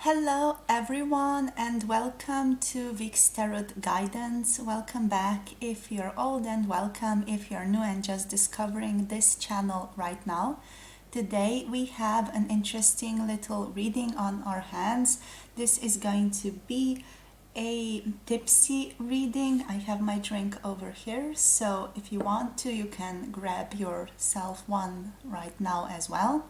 Hello everyone and welcome to Vic's Tarot Guidance. Welcome back if you're old and welcome if you're new and just discovering this channel right now. Today we have an interesting little reading on our hands. This is going to be a tipsy reading. I have my drink over here, so if you want to, you can grab yourself one right now as well.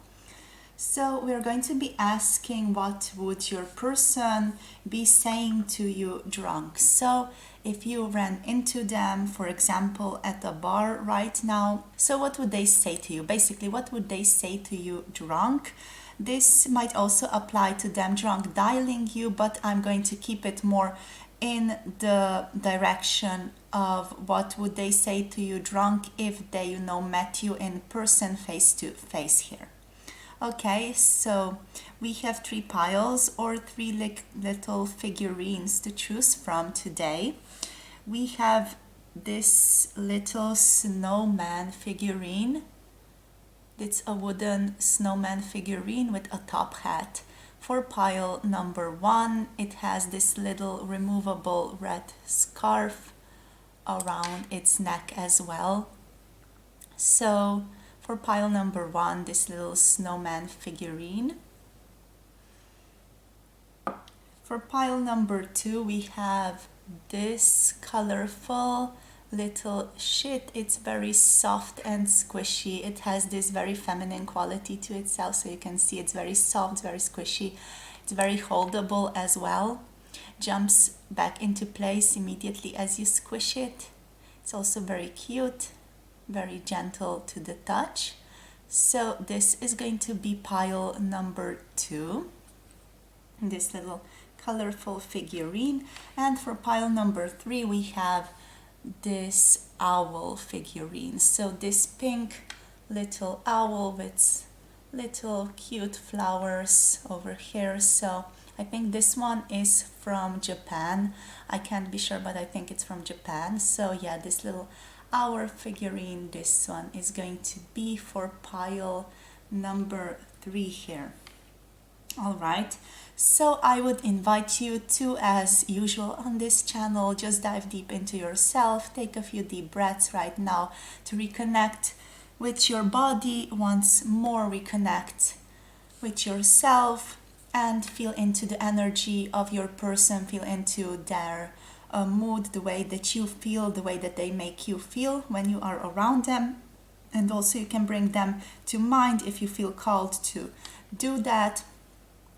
So we're going to be asking what would your person be saying to you drunk. So if you ran into them, for example, at a bar right now, so what would they say to you? Basically, what would they say to you drunk? This might also apply to them drunk dialing you, but I'm going to keep it more in the direction of what would they say to you drunk if they, met you in person face to face here. Okay, so we have three piles or three little figurines to choose from today. We have this little snowman figurine. It's a wooden snowman figurine with a top hat. For pile number one, it has this little removable red scarf around its neck as well. So for pile number one, this little snowman figurine. For pile number two, we have this colorful little shit. It's very soft and squishy. It has this very feminine quality to itself, so you can see it's very soft, very squishy. It's very holdable as well. Jumps back into place immediately as you squish it. It's also very cute, very gentle to the touch. So this is going to be pile number two, this little colorful figurine. And for pile number three, we have this owl figurine. So this pink little owl with little cute flowers over here. So I think this one is from Japan. I can't be sure, but I think it's from Japan. So yeah, this little owl figurine, this one is going to be for pile number three here. All right, so I would invite you to, as usual on this channel, just dive deep into yourself, take a few deep breaths right now to reconnect with your body once more, reconnect with yourself and feel into the energy of your person, feel into their mood, the way that you feel, the way that they make you feel when you are around them. And also you can bring them to mind if you feel called to do that.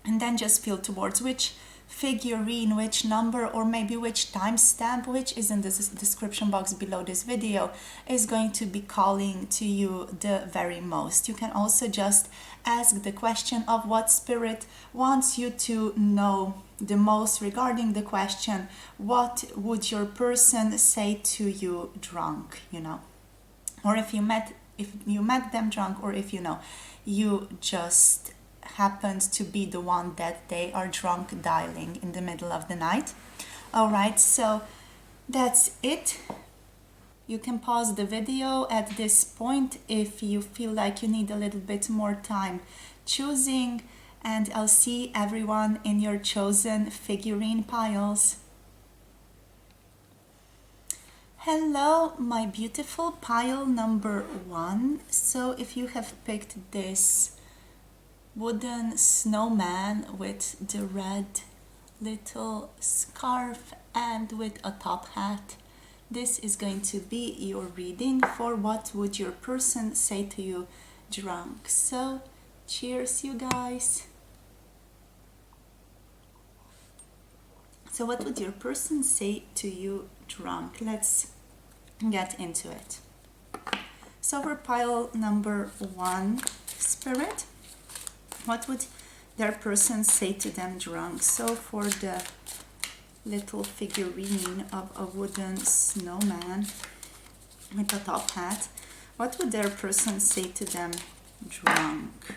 And then just feel towards which figurine, which number, or maybe which timestamp, which is in the description box below this video, is going to be calling to you the very most. You can also just ask the question of what spirit wants you to know the most regarding the question, what would your person say to you drunk, or if you met them drunk, or if you just happened to be the one that they are drunk dialing in the middle of the night. All right, so that's it. You can pause the video at this point if you feel like you need a little bit more time choosing, and I'll see everyone in your chosen figurine piles. Hello, my beautiful pile number one. So if you have picked this wooden snowman with the red little scarf and with a top hat, this is going to be your reading for what would your person say to you drunk. So cheers, you guys. So what would your person say to you drunk? Let's get into it. So for pile number one, spirit, what would their person say to them drunk? So for the little figurine of a wooden snowman with a top hat, what would their person say to them drunk?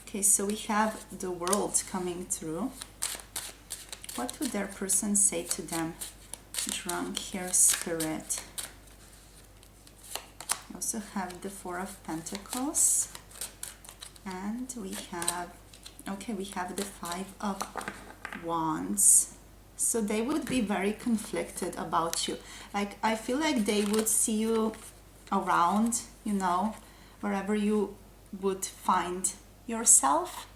Okay, so we have the world coming through. What would their person say to them drunk here, spirit? We also have the Four of Pentacles, and we have Okay, we have the Five of Wands. So they would be very conflicted about you. Like, I feel like they would see you around, you know, wherever you would find yourself.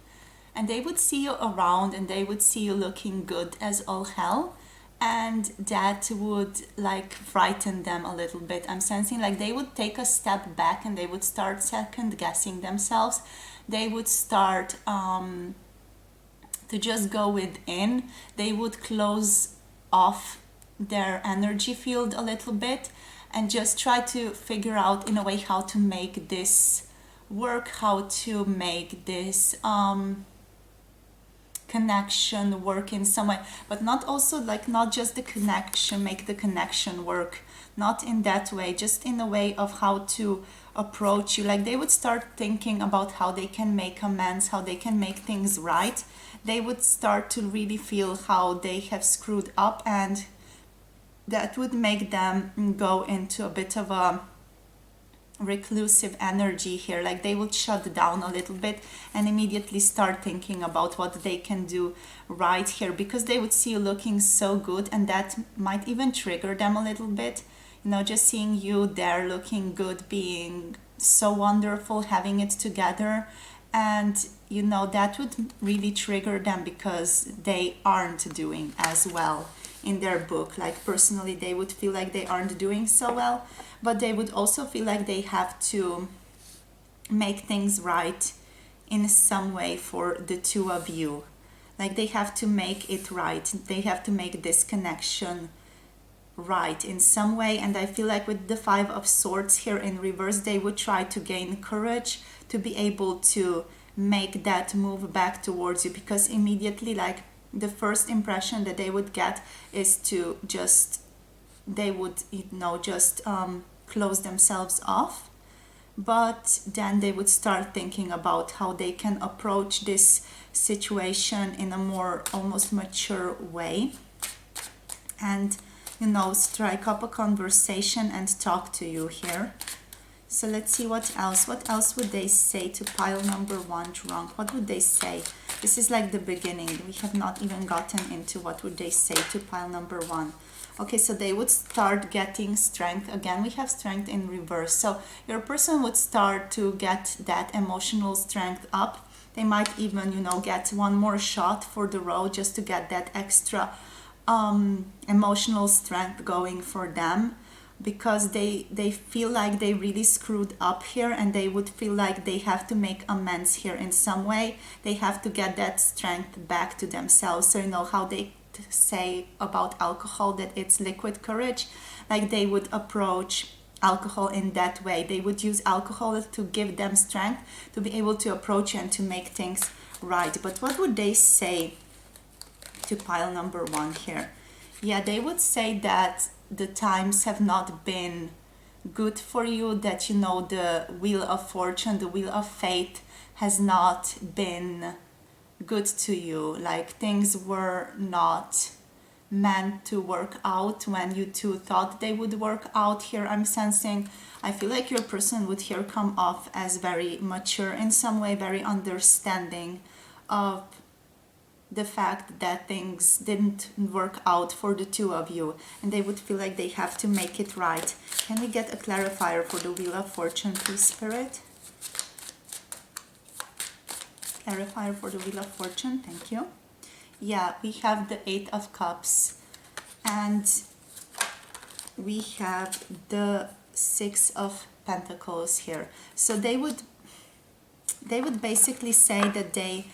And they would see you around and they would see you looking good as all hell. And that would like frighten them a little bit. I'm sensing like they would take a step back and they would start second guessing themselves. They would start to just go within. They would close off their energy field a little bit and just try to figure out in a way how to make this work, how to make this connection work in some way, but not also like not just the connection, make the connection work, not in that way, just in a way of how to approach you. Like they would start thinking about how they can make amends, how they can make things right. They would start to really feel how they have screwed up, and that would make them go into a bit of a reclusive energy here. Like they would shut down a little bit and immediately start thinking about what they can do right here, because they would see you looking so good, and that might even trigger them a little bit, you know, just seeing you there looking good, being so wonderful, having it together. And you know, that would really trigger them because they aren't doing as well in their book. Like personally, they would feel like they aren't doing so well, but they would also feel like they have to make things right in some way for the two of you. Like they have to make it right. They have to make this connection right in some way. And I feel like with the Five of Swords here in reverse, they would try to gain courage to be able to make that move back towards you, because immediately, like, the first impression that they would get is to just, they would, you know, just close themselves off. But then they would start thinking about how they can approach this situation in a more almost mature way, and you know, strike up a conversation and talk to you here. So let's see what else. What else would they say to pile number one, drunk? What would they say? This is like the beginning. We have not even gotten into what would they say to pile number one. Okay, so they would start getting strength. Again, we have strength in reverse. So your person would start to get that emotional strength up. They might even, you know, get one more shot for the road just to get that extra emotional strength going for them, because they feel like they really screwed up here, and they would feel like they have to make amends here in some way. They have to get that strength back to themselves. So you know how they say about alcohol that it's liquid courage, like they would approach alcohol in that way. They would use alcohol to give them strength to be able to approach and to make things right. But what would they say to pile number one here? Yeah, they would say that the times have not been good for you, that you know, the wheel of fortune, the wheel of fate has not been good to you. Like things were not meant to work out when you two thought they would work out here. I'm sensing, I feel like your person would here come off as very mature in some way, very understanding of the fact that things didn't work out for the two of you, and they would feel like they have to make it right. Can we get a clarifier for the Wheel of Fortune, please, Spirit? Clarifier for the Wheel of Fortune, thank you. Yeah, we have the Eight of Cups, and we have the Six of Pentacles here. So they would basically say that they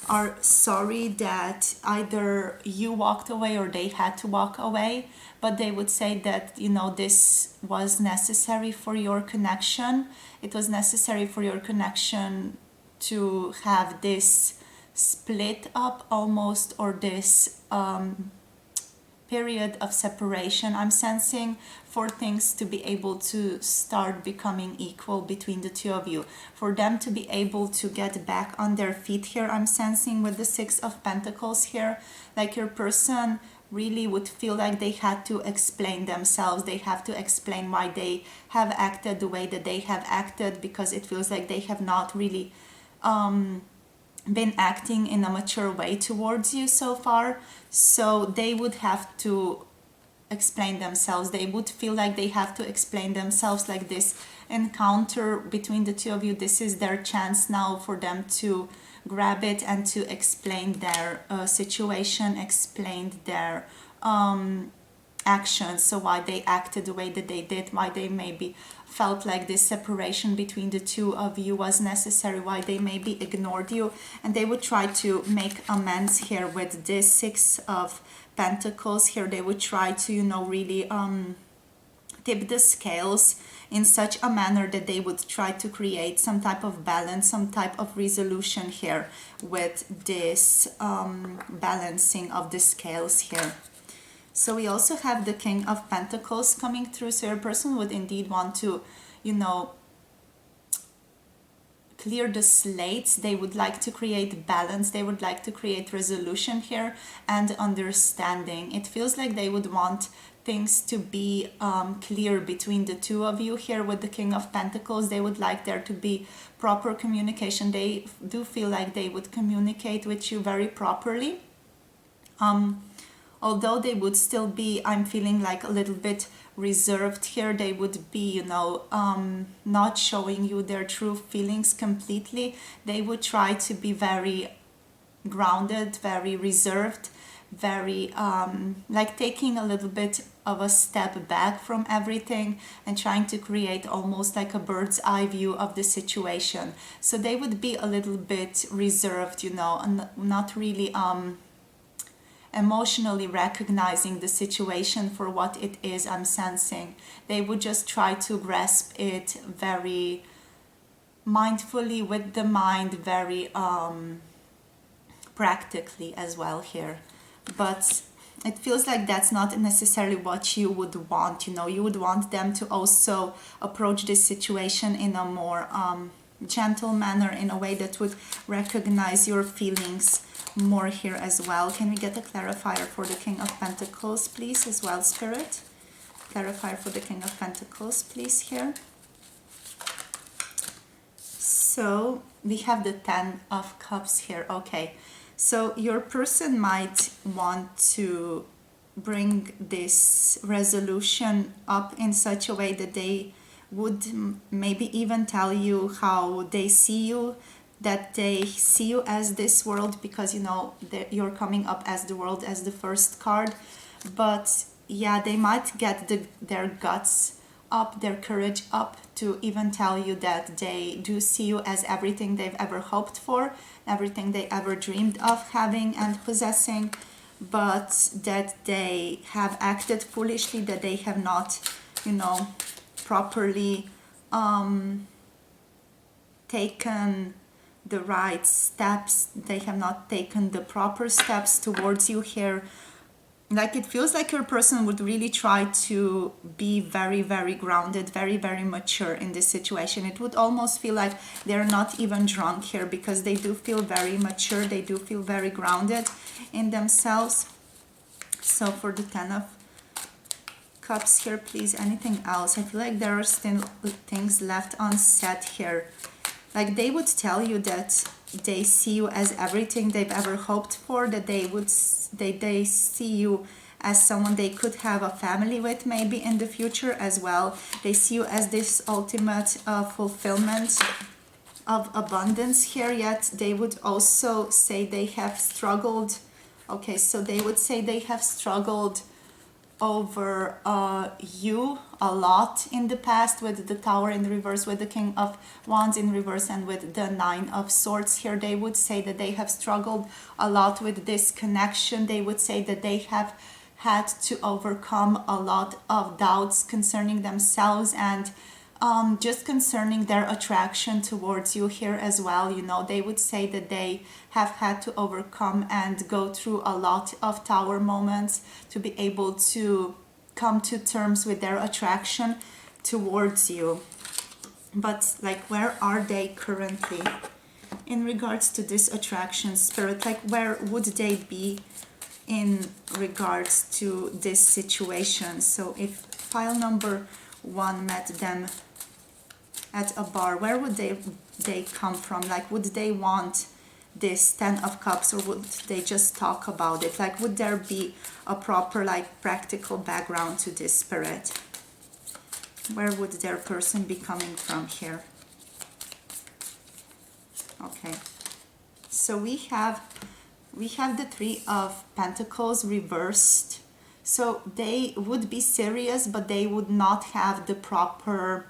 are sorry that either you walked away or they had to walk away, but they would say that, you know, this was necessary for your connection. It was necessary for your connection to have this split up almost, or this period of separation, I'm sensing, for things to be able to start becoming equal between the two of you, for them to be able to get back on their feet here. I'm sensing with the Six of Pentacles here, like your person really would feel like they had to explain themselves. They have to explain why they have acted the way that they have acted, because it feels like they have not really been acting in a mature way towards you so far, so they would have to explain themselves. They would feel like they have to explain themselves, like this encounter between the two of you, this is their chance now for them to grab it and to explain their situation, explain their actions, so why they acted the way that they did, why they maybe felt like this separation between the two of you was necessary, why they maybe ignored you, and they would try to make amends here with this Six of Pentacles here. They would try to, you know, really tip the scales in such a manner that they would try to create some type of balance, some type of resolution here with this balancing of the scales here. So we also have the King of Pentacles coming through. So your person would indeed want to, you know, clear the slates. They would like to create balance. They would like to create resolution here and understanding. It feels like they would want things to be clear between the two of you here with the King of Pentacles. They would like there to be proper communication. They do feel like they would communicate with you very properly. Although they would still be, I'm feeling like a little bit reserved here. They would be, you know, not showing you their true feelings completely. They would try to be very grounded, very reserved, very like taking a little bit of a step back from everything and trying to create almost like a bird's eye view of the situation. So they would be a little bit reserved, you know, and not really emotionally recognizing the situation for what it is. I'm sensing they would just try to grasp it very mindfully with the mind, very practically as well here. But it feels like that's not necessarily what you would want. You know, you would want them to also approach this situation in a more gentle manner, in a way that would recognize your feelings more here as well. Can we get a clarifier for the King of Pentacles, please, as well, Spirit? Clarifier for the King of Pentacles, please, here. So we have the Ten of Cups here. Okay, so your person might want to bring this resolution up in such a way that they would maybe even tell you how they see you, that they see you as this world, because you know you're coming up as the world, as the first card. But yeah, they might get their guts up, their courage up, to even tell you that they do see you as everything they've ever hoped for, everything they ever dreamed of having and possessing, but that they have acted foolishly, that they have not, you know, properly taken the right steps. They have not taken the proper steps towards you here. Like, it feels like your person would really try to be very, very grounded, very, very mature in this situation. It would almost feel like they're not even drunk here, because they do feel very mature. They do feel very grounded in themselves. So for the Ten of Cups here, please, anything else? I feel like there are still things left unsaid here. Like, they would tell you that they see you as everything they've ever hoped for, that they see you as someone they could have a family with maybe in the future as well. They see you as this ultimate fulfillment of abundance here, yet they would also say they have struggled. Okay, so they would say they have struggled over you a lot in the past, with the Tower in reverse, with the King of Wands in reverse, and with the Nine of Swords here. They would say that they have struggled a lot with this connection. They would say that they have had to overcome a lot of doubts concerning themselves, and just concerning their attraction towards you here as well. You know, they would say that they have had to overcome and go through a lot of Tower moments to be able to come to terms with their attraction towards you. But like, where are they currently in regards to this attraction, Spirit? Like, where would they be in regards to this situation? So if pile number 1 met them at a bar, where would they come from? Like, would they want this Ten of Cups, or would they just talk about it? Like, would there be a proper, like, practical background to this, Spirit? Where would their person be coming from here? Okay, so we have the Three of Pentacles reversed. So they would be serious, but they would not have the proper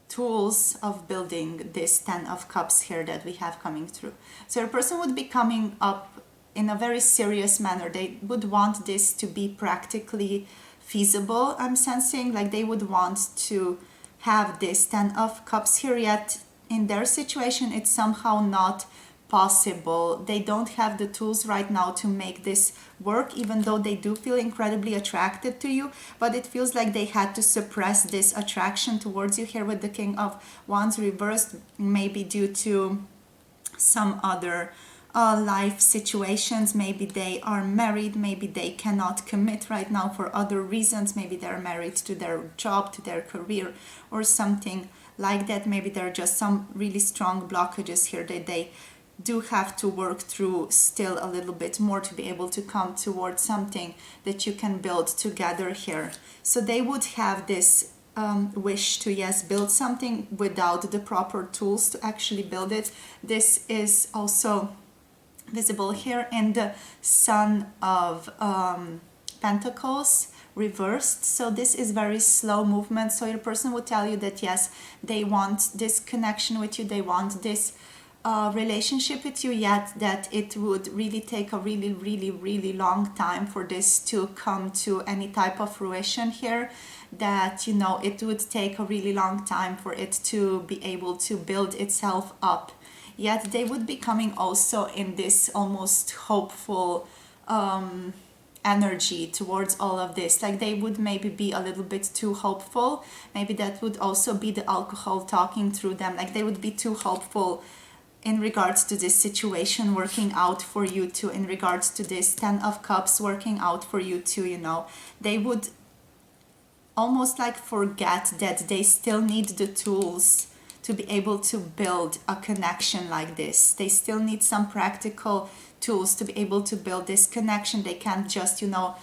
tools of building this Ten of Cups here that we have coming through. So your person would be coming up in a very serious manner. They would want this to be practically feasible, I'm sensing. Like, they would want to have this Ten of Cups here, yet in their situation it's somehow not possible. They don't have the tools right now to make this work, even though they do feel incredibly attracted to you, but it feels like they had to suppress this attraction towards you here with the King of Wands reversed, maybe due to some other life situations. Maybe they are married, maybe they cannot commit right now for other reasons. Maybe they're married to their job, to their career, or something like that. Maybe there are just some really strong blockages here that they do have to work through still a little bit more to be able to come towards something that you can build together here. So they would have this wish to, yes, build something without the proper tools to actually build it. This is also visible here in the Son of Pentacles reversed. So this is very slow movement. So your person would tell you that, yes, they want this connection with you, they want this relationship with you, yet that it would really take a really long time for this to come to any type of fruition here. That, you know, it would take a really long time for it to be able to build itself up. Yet they would be coming also in this almost hopeful energy towards all of this. Like, they would maybe be a little bit too hopeful. Maybe that would also be the alcohol talking through them. Like, they would be too hopeful in regards to this situation working out for you too, in regards to this Ten of Cups working out for you too, you know. They would almost like forget that they still need the tools to be able to build a connection like this. They still need some practical tools to be able to build this connection. They can't just, you know,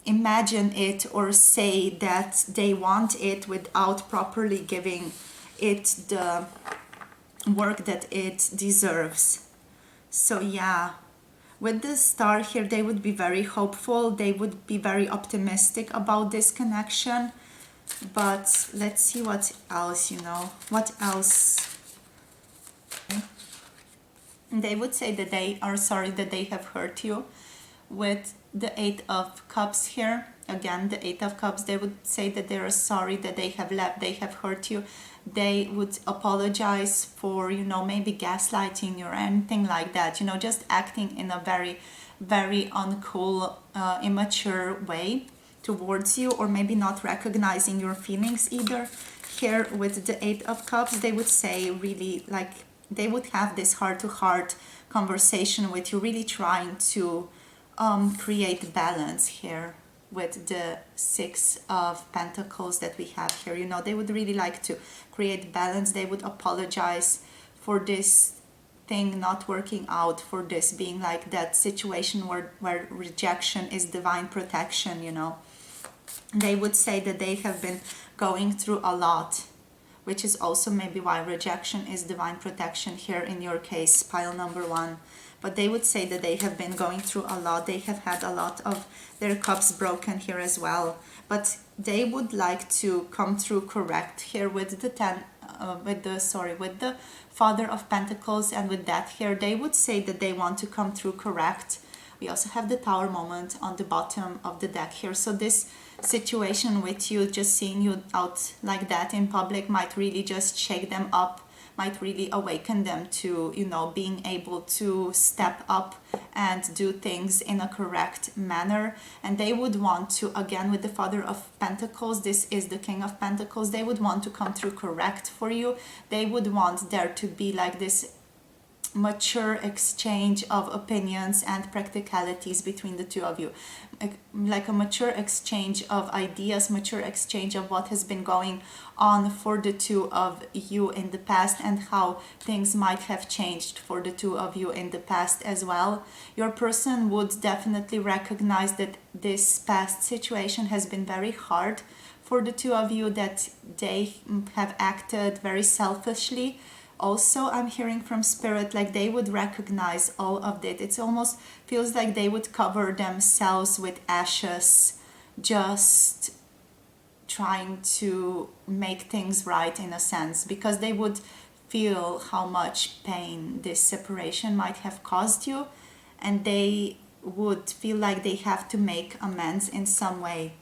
imagine it or say that they want it without properly giving it the work that it deserves. So yeah, with the Star here, they would be very hopeful, they would be very optimistic about this connection. But let's see what else, you know, what else. They would say that they are sorry that they have hurt you with the Eight of Cups here. Again, the Eight of Cups, they would say that they are sorry that they have left, they have hurt you. They would apologize for, you know, maybe gaslighting you or anything like that, you know, just acting in a very uncool, immature way towards you, or maybe not recognizing your feelings either. Here with the Eight of Cups, they would say really, like, they would have this heart-to-heart conversation with you, really trying to create balance here with the Six of Pentacles that we have here. You know, they would really like to create balance. They would apologize for this thing not working out, for this being like that situation where rejection is divine protection, you know. They would say that they have been going through a lot, which is also maybe why rejection is divine protection here in your case, pile number one. But they would say that they have been going through a lot. They have had a lot of their cups broken here as well. But they would like to come through correct here with the with the Father of Pentacles, and with that here, they would say that they want to come through correct. We also have the Tower moment on the bottom of the deck here. So this situation with you, just seeing you out like that in public, might really just shake them up, might really awaken them to, you know, being able to step up and do things in a correct manner. And they would want to, again, with the Father of Pentacles, this is the King of Pentacles, they would want to come through correct for you. They would want there to be like this mature exchange of opinions and practicalities between the two of you, like a mature exchange of ideas, mature exchange of what has been going on for the two of you in the past and how things might have changed for the two of you in the past as well. Your person would definitely recognize that this past situation has been very hard for the two of you, that they have acted very selfishly. Also, I'm hearing from spirit like they would recognize all of it. It almost feels like they would cover themselves with ashes, just trying to make things right in a sense, because they would feel how much pain this separation might have caused you, and they would feel like they have to make amends in some way.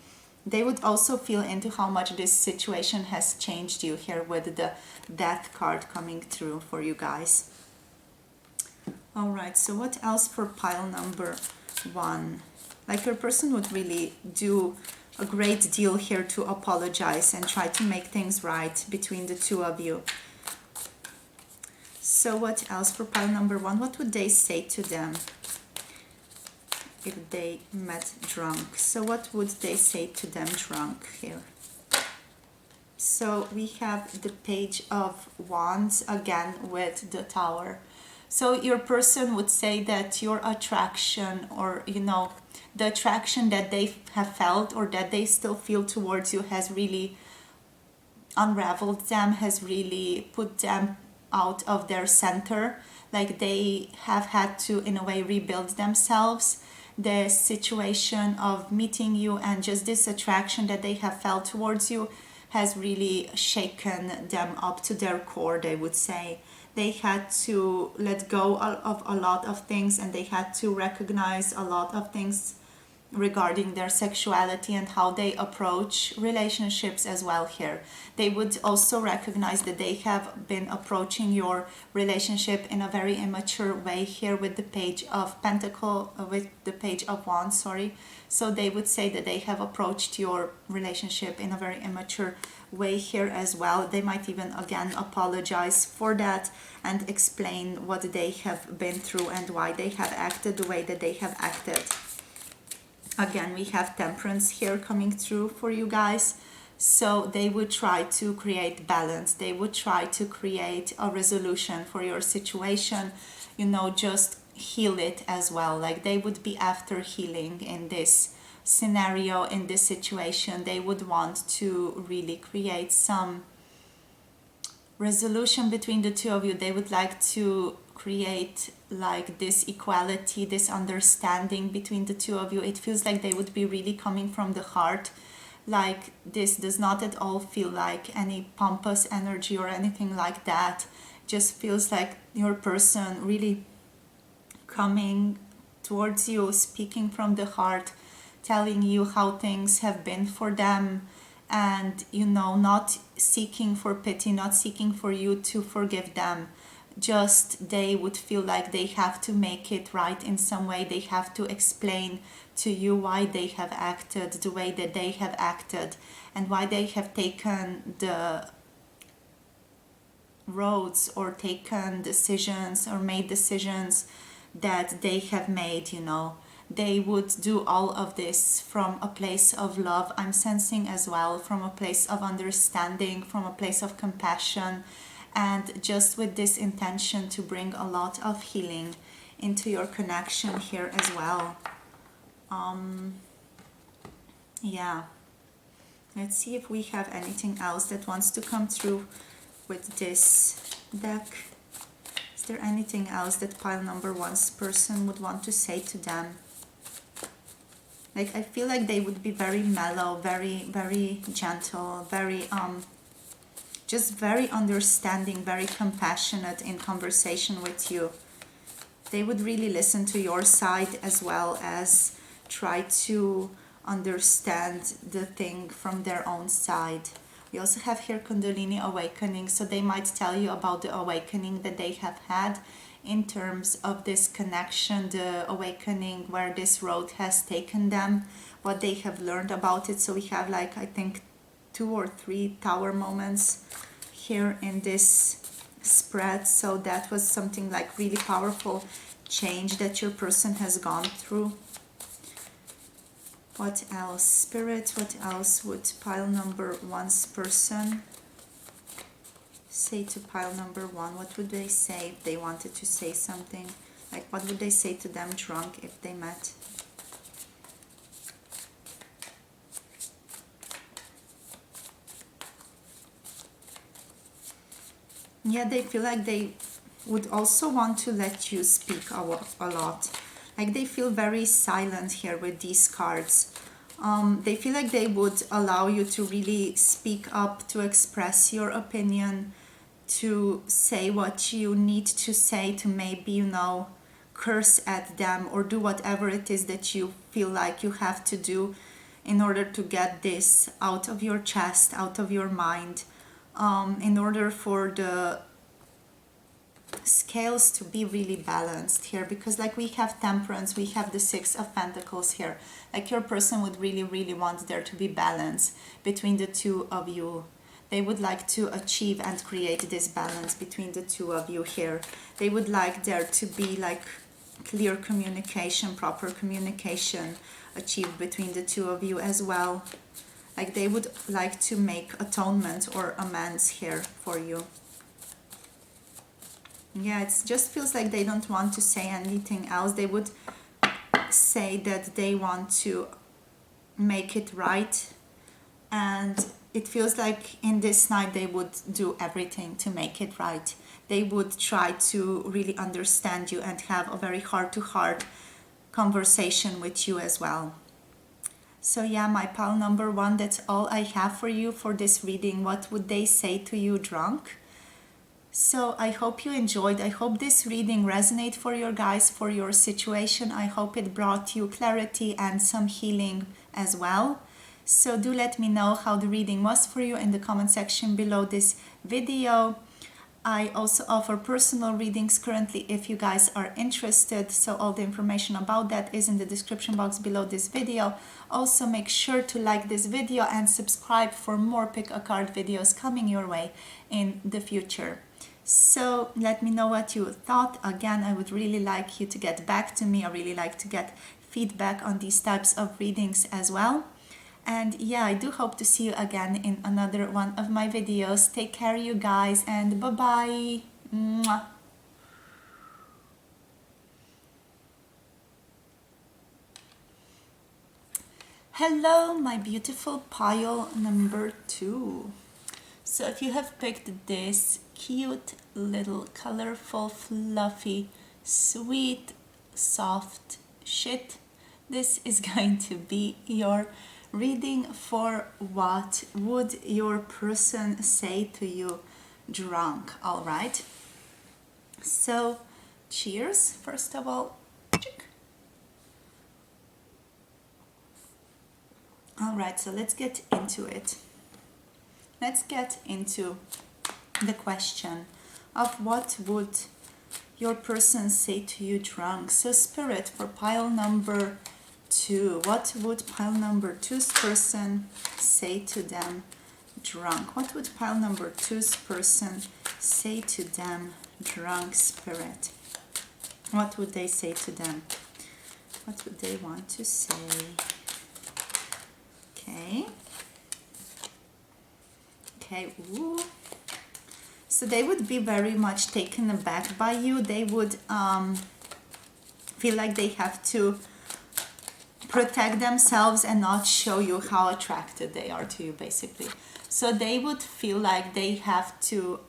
They would also feel into how much this situation has changed you here with the death card coming through for you guys. All right, so what else for pile number 1? Like your person would really do a great deal here to apologize and try to make things right between the two of you. So what else for pile number 1? What would they say to them if they met drunk? So what would they say to them drunk here? So we have the Page of Wands again with the Tower. So your person would say that your attraction, or the attraction that they have felt or that they still feel towards you, has really unraveled them, has really put them out of their center. Like they have had to, in a way, rebuild themselves. The situation of meeting you and just this attraction that they have felt towards you has really shaken them up to their core, they would say. They had to let go of a lot of things, and they had to recognize a lot of things regarding their sexuality and how they approach relationships as well here. They would also recognize that they have been approaching your relationship in a very immature way here with the Page of with the Page of Wands, sorry. So they would say that they have approached your relationship in a very immature way here as well. They might even again apologize for that and explain what they have been through and why they have acted the way that they have acted. Again, we have Temperance here coming through for you guys. So they would try to create balance. They would try to create a resolution for your situation, just heal it as well. Like they would be after healing in this scenario, in this situation. They would want to really create some resolution between the two of you. They would like to create like this equality, this understanding between the two of you. It feels like they would be really coming from the heart. Like this does not at all feel like any pompous energy or anything like that. Just feels like your person really coming towards you, speaking from the heart, telling you how things have been for them, and not seeking for pity, not seeking for you to forgive them. Just they would feel like they have to make it right in some way. They have to explain to you why they have acted the way that they have acted, and why they have taken the roads or taken decisions or made decisions that they have made. They would do all of this from a place of love, I'm sensing as well, from a place of understanding, from a place of compassion, and just with this intention to bring a lot of healing into your connection here as well. Yeah, let's see if we have anything else that wants to come through with this deck. Is there anything else that pile number 1's person would want to say to them? Like I feel like they would be very mellow, very, very gentle, very just very understanding, very compassionate in conversation with you. They would really listen to your side as well as try to understand the thing from their own side. We also have here Kundalini awakening, so they might tell you about the awakening that they have had in terms of this connection, the awakening where this road has taken them, what they have learned about it. So we have like, I think, 2 or 3 tower moments here in this spread. So that was something like really powerful change that your person has gone through. What else? Spirit, what else would pile number one's person say to pile number one? What would they say if they wanted to say something? Like, what would they say to them drunk if they met? Yeah, they feel like they would also want to let you speak a lot. Like, they feel very silent here with these cards. They feel like they would allow you to really speak up, to express your opinion, to say what you need to say, to maybe, you know, curse at them or do whatever it is that you feel like you have to do in order to get this out of your chest, out of your mind, in order for the scales to be really balanced here. Because like we have temperance, we have the Six of Pentacles here. Like, your person would really want there to be balance between the two of you. They would like to achieve and create this balance between the two of you here. They would like there to be like clear communication, proper communication achieved between the two of you as well. Like, they would like to make atonement or amends here for you. Yeah, it just feels like they don't want to say anything else. They would say that they want to make it right, and it feels like in this night they would do everything to make it right. They would try to really understand you and have a very heart-to-heart conversation with you as well. So yeah, my pal number one, that's all I have for you for this reading. What would they say to you drunk? So I hope you enjoyed. I hope this reading resonated for you guys, for your situation. I hope it brought you clarity and some healing as well. So do let me know how the reading was for you in the comment section below this video. I also offer personal readings currently if you guys are interested. So all the information about that is in the description box below this video. Also make sure to like this video and subscribe for more pick a card videos coming your way in the future. So let me know what you thought. Again, I would really like you to get back to me. I really like to get feedback on these types of readings as well. And yeah, I do hope to see you again in another one of my videos. Take care, you guys, and bye-bye. Mwah. Hello, my beautiful pile number two. So if you have picked this cute little colorful fluffy sweet soft shit, this is going to be your reading for what would your person say to you drunk. All right, so cheers first of all. All right, so let's get into it. Let's get into the question of what would your person say to you drunk. So Spirit, for pile number two, what would pile number two's person say to them drunk? What would pile number two's person say to them drunk, Spirit? What would they say to them? What would they want to say? Okay. Okay, ooh. So they would be very much taken aback by you. They would feel like they have to protect themselves and not show you how attracted they are to you, basically. So they would feel like they have to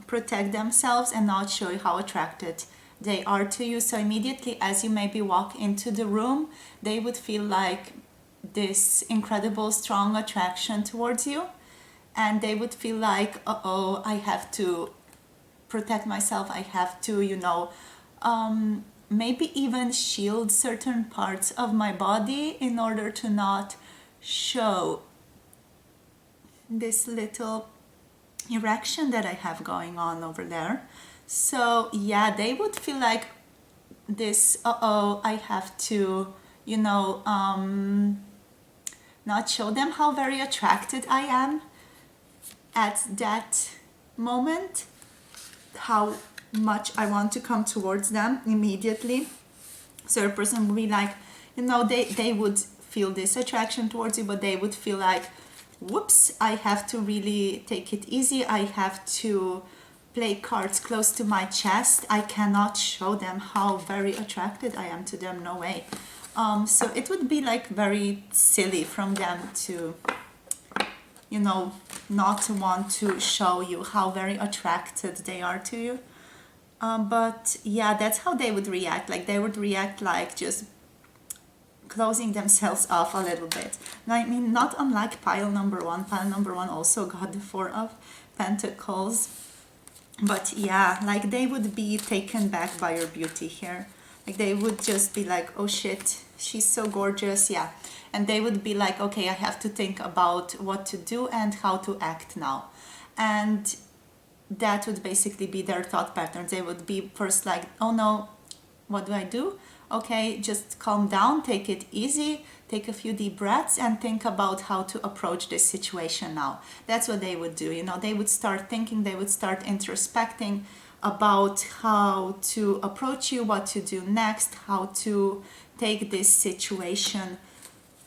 protect themselves and not show you how attracted they are to you. So immediately as you maybe walk into the room, they would feel like this incredible strong attraction towards you. And they would feel like, uh-oh, I have to protect myself. I have to, you know, maybe even shield certain parts of my body in order to not show this little erection that I have going on over there. So yeah, they would feel like this, uh-oh, I have to, you know, not show them how very attracted I am at that moment. how much I want to come towards them immediately. So your person would be like, you know, they would feel this attraction towards you, but they would feel like, whoops, I have to really take it easy. I have to play cards close to my chest. I cannot show them how very attracted I am to them. No way. So it would be like very silly from them to, you know, not want to show you how very attracted they are to you. But yeah, that's how they would react. Like they would react like just closing themselves off a little bit. Now, I mean, not unlike pile number one. Pile number one also got the Four of Pentacles. But yeah, like they would be taken back by your beauty here. Like they would just be like, oh shit, she's so gorgeous, yeah. And they would be like, okay, I have to think about what to do and how to act now. And that would basically be their thought patterns. They would be first like, oh no, what do I do? Okay, just calm down, take it easy, take a few deep breaths and think about how to approach this situation now. That's what they would do. You know, they would start thinking, they would start introspecting about how to approach you, what to do next, how to take this situation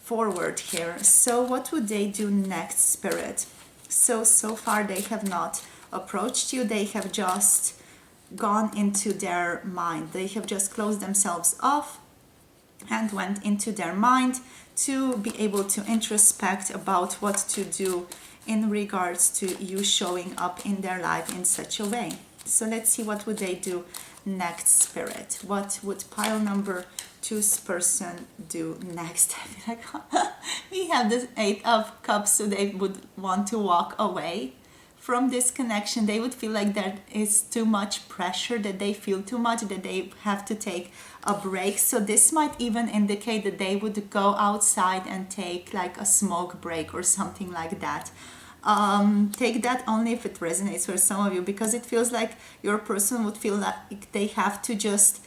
forward here. So what would they do next, Spirit? So far they have not approached you. They have just gone into their mind. They have just closed themselves off and went into their mind to be able to introspect about what to do in regards to you showing up in their life in such a way. So let's see, what would they do next, Spirit? What would pile number two's person do next? I feel like we have this Eight of Cups, so they would want to walk away from this connection. They would feel like there is too much pressure, that they feel too much, that they have to take a break. So this might even indicate that they would go outside and take like a smoke break or something like that. Take that only if it resonates for some of you, because it feels like your person would feel like they have to just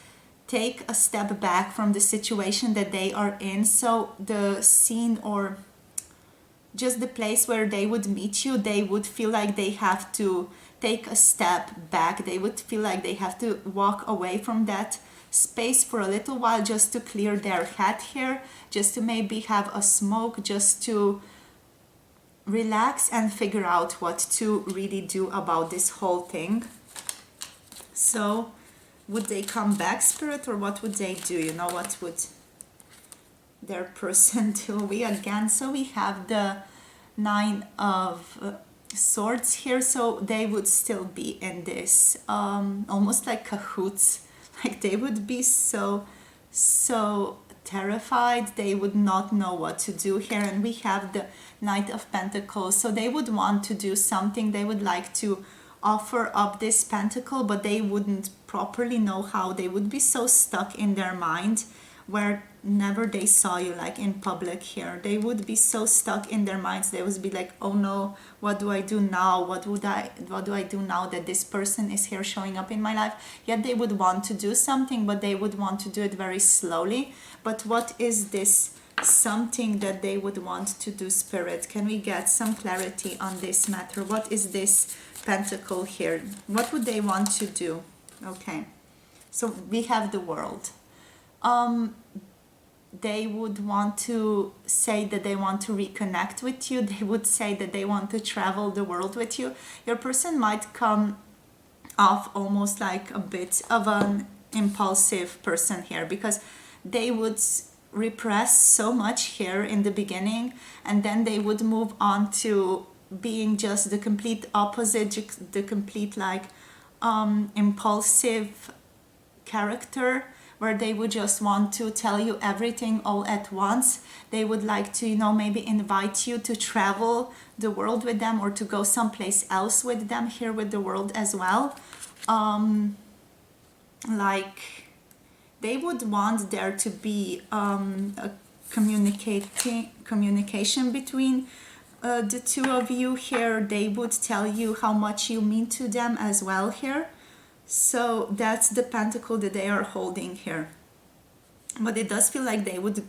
take a step back from the situation that they are in. So the scene or just the place where they would meet you, they would feel like they have to take a step back. They would feel like they have to walk away from that space for a little while, just to clear their head here, just to maybe have a smoke, just to relax and figure out what to really do about this whole thing. So would they come back, Spirit, or what would they do? You know, what would their person do? We have the Nine of Swords here, so they would still be in this almost like cahoots. Like they would be so terrified, they would not know what to do here. And we have the Knight of Pentacles, so they would want to do something. They would like to offer up this pentacle, but they wouldn't properly know how. They would be so stuck in their mind whenever they saw you, like in public here. They would be so stuck in their minds. They would be like, oh no, what do I do now? What do I do now that this person is here showing up in my life? Yet they would want to do something, but they would want to do it very slowly. But what is this something that they would want to do, Spirit? Can we get some clarity on this matter? What is this pentacle here? What would they want to do? Okay, so we have the World. They would want to say that they want to reconnect with you. They would say that they want to travel the world with you. Your person might come off almost like a bit of an impulsive person here, because they would repress so much here in the beginning, and then they would move on to being just the complete opposite, the complete like impulsive character, where they would just want to tell you everything all at once. They would like to, you know, maybe invite you to travel the world with them, or to go someplace else with them here with the World as well. Like they would want there to be a communication between the two of you here. They would tell you how much you mean to them as well here. So that's the pentacle that they are holding here. But it does feel like they would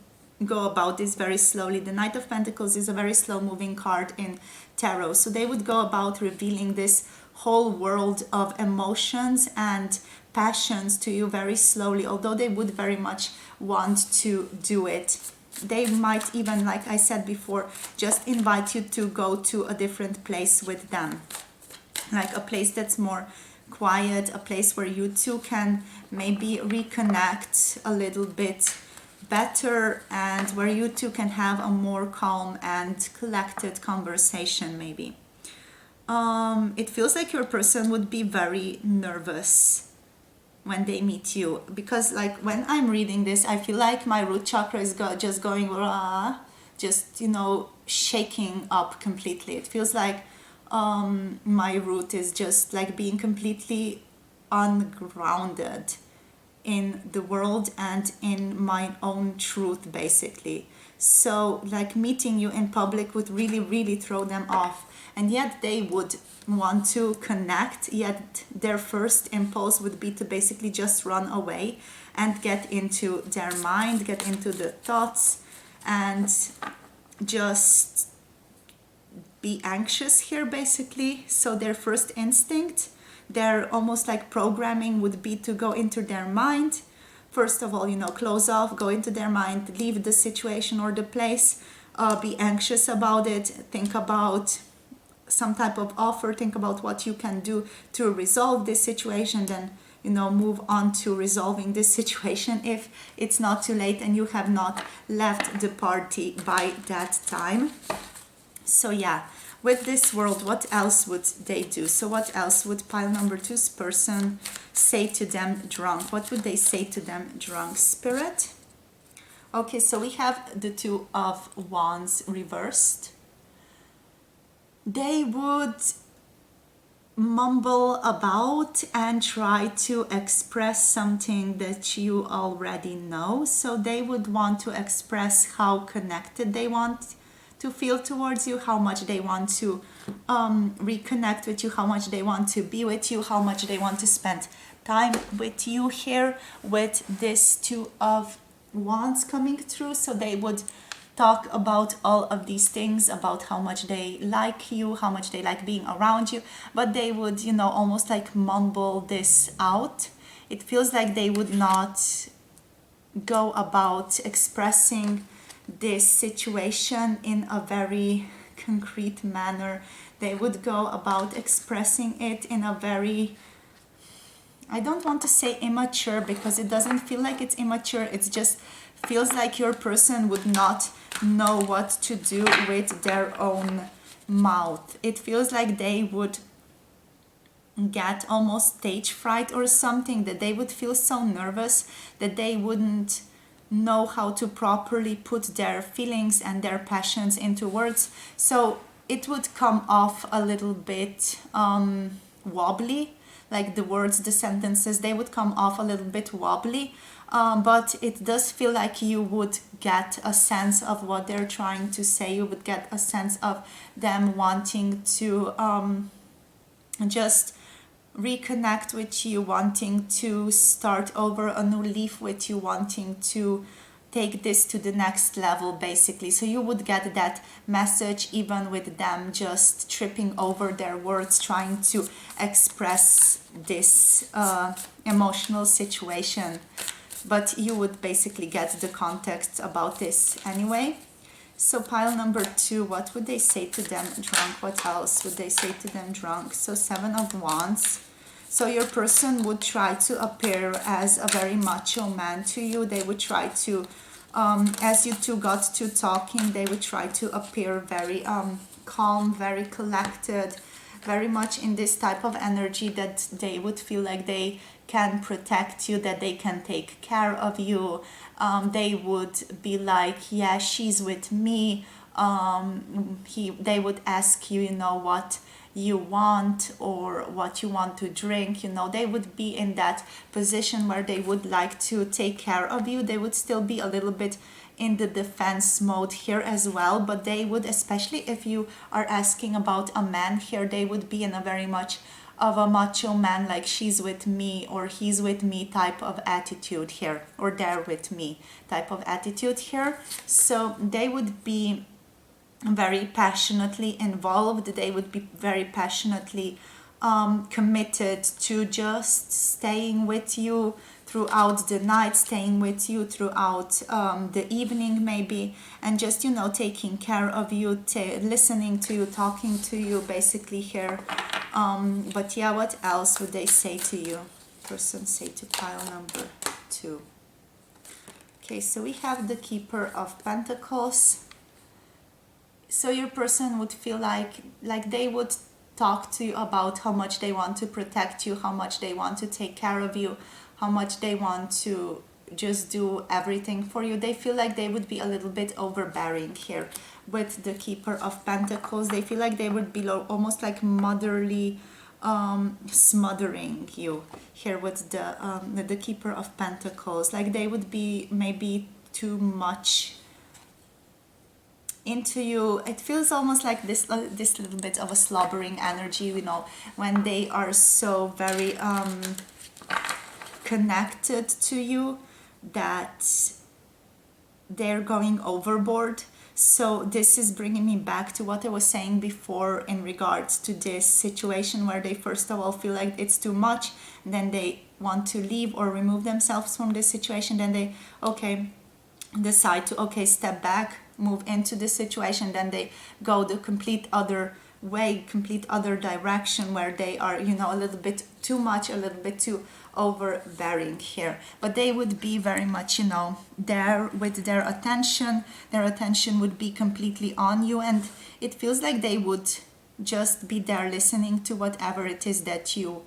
go about this very slowly. The Knight of Pentacles is a very slow moving card in tarot. So they would go about revealing this whole world of emotions and passions to you very slowly, although they would very much want to do it. They might even, like I said before, just invite you to go to a different place with them, like a place that's more quiet, a place where you two can maybe reconnect a little bit better, and where you two can have a more calm and collected conversation maybe. It feels like your person would be very nervous when they meet you, because like when I'm reading this, I feel like my root chakra is just going rah, just shaking up completely. It feels like my root is just like being completely ungrounded in the world and in my own truth basically. So like meeting you in public would really really throw them off, and yet they would want to connect, yet their first impulse would be to basically just run away and get into their mind, get into the thoughts, and just be anxious here basically. So their first instinct, their almost like programming would be to go into their mind. First of all, close off, go into their mind, leave the situation or the place, be anxious about it, think about some type of offer, think about what you can do to resolve this situation, then move on to resolving this situation if it's not too late and you have not left the party by that time. So yeah, with this world, what else would they do? So what else would pile number two's person say to them drunk? What would they say to them drunk, Spirit? Okay, so we have the Two of Wands reversed. They would mumble about and try to express something that you already know. So they would want to express how connected they want to feel towards you, how much they want to reconnect with you, how much they want to be with you, how much they want to spend time with you here with this Two of Wands coming through. So they would talk about all of these things, about how much they like you, how much they like being around you, but they would, almost like mumble this out. It feels like they would not go about expressing this situation in a very concrete manner. They would go about expressing it in a very, I don't want to say immature, because it doesn't feel like it's immature. It just feels like your person would not know what to do with their own mouth. It feels like they would get almost stage fright or something, that they would feel so nervous that they wouldn't know how to properly put their feelings and their passions into words. So it would come off a little bit wobbly, like the words, the sentences, they would come off a little bit wobbly, but it does feel like you would get a sense of what they're trying to say. You would get a sense of them wanting to just reconnect with you, wanting to start over a new leaf with you, wanting to take this to the next level basically. So you would get that message even with them just tripping over their words, trying to express this emotional situation, but you would basically get the context about this anyway. So pile number two, what would they say to them drunk? What else would they say to them drunk? So Seven of Wands. So your person would try to appear as a very macho man to you. They would try to, as you two got to talking, they would try to appear very calm, very collected, very much in this type of energy that they would feel like they can protect you, that they can take care of you. They would be like, yeah, she's with me. They would ask you, what you want or what you want to drink. They would be in that position where they would like to take care of you. They would still be a little bit in the defense mode here as well, but they would, especially if you are asking about a man here, they would be in a very much of a macho man, like she's with me or he's with me type of attitude here, or they're with me type of attitude here. So they would be very passionately involved. They would be very passionately committed to just staying with you throughout the night, staying with you throughout the evening maybe, and just, you know, taking care of you, listening to you, talking to you basically here. But yeah, what else would they say to you? Person say to pile number 2. Okay, so we have the Keeper of Pentacles. So your person would feel like they would talk to you about how much they want to protect you, how much they want to take care of you, how much they want to just do everything for you. They feel like they would be a little bit overbearing here with the Keeper of Pentacles. They feel like they would be almost like motherly, smothering you here with the Keeper of Pentacles. Like they would be maybe too much into you. It feels almost like this little bit of a slobbering energy, you know, when they are so very connected to you that they're going overboard. So this is bringing me back to what I was saying before in regards to this situation where they first of all feel like it's too much, then they want to leave or remove themselves from this situation, then they decide to step back, move into the situation, then they go the complete other way, complete other direction where they are, you know, a little bit too much, a little bit too overbearing here. But they would be very much, you know, there with their attention would be completely on you, and it feels like they would just be there listening to whatever it is that you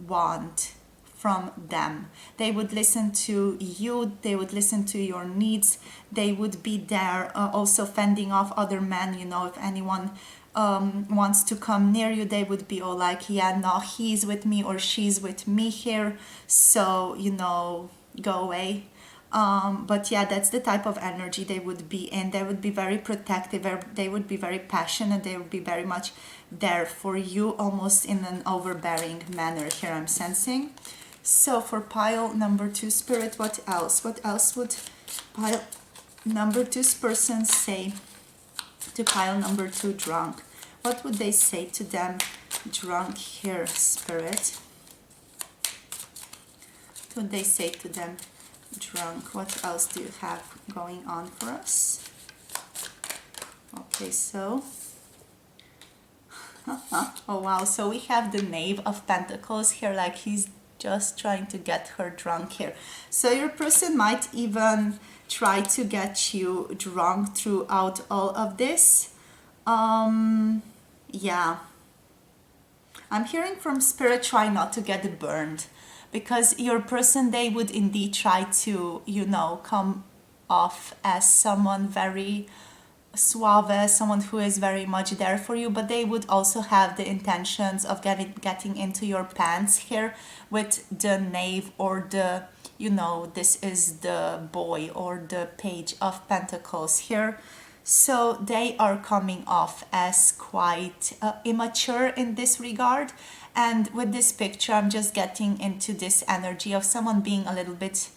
want from them. They would listen to you, they would listen to your needs, they would be there also fending off other men, you know, if anyone wants to come near you, they would be all like, yeah, no, he's with me or she's with me here, so, you know, go away. But yeah, that's the type of energy they would be in. They would be very protective, they would be very passionate, they would be very much there for you, almost in an overbearing manner here, I'm sensing. So for pile number 2 spirit, what else? What else would pile number 2's person say to pile number 2 drunk? What would they say to them drunk here, spirit? What would they say to them drunk? What else do you have going on for us? Okay, so oh wow, so we have the Knave of Pentacles here, like he's just trying to get her drunk here. So your person might even try to get you drunk throughout all of this. Yeah, I'm hearing from spirit, try not to get burned, because your person, they would indeed try to, you know, come off as someone very suave, someone who is very much there for you, but they would also have the intentions of getting into your pants here with the Knave, or the, you know, this is the boy or the Page of Pentacles here. So they are coming off as quite immature in this regard. And with this picture, I'm just getting into this energy of someone being a little bit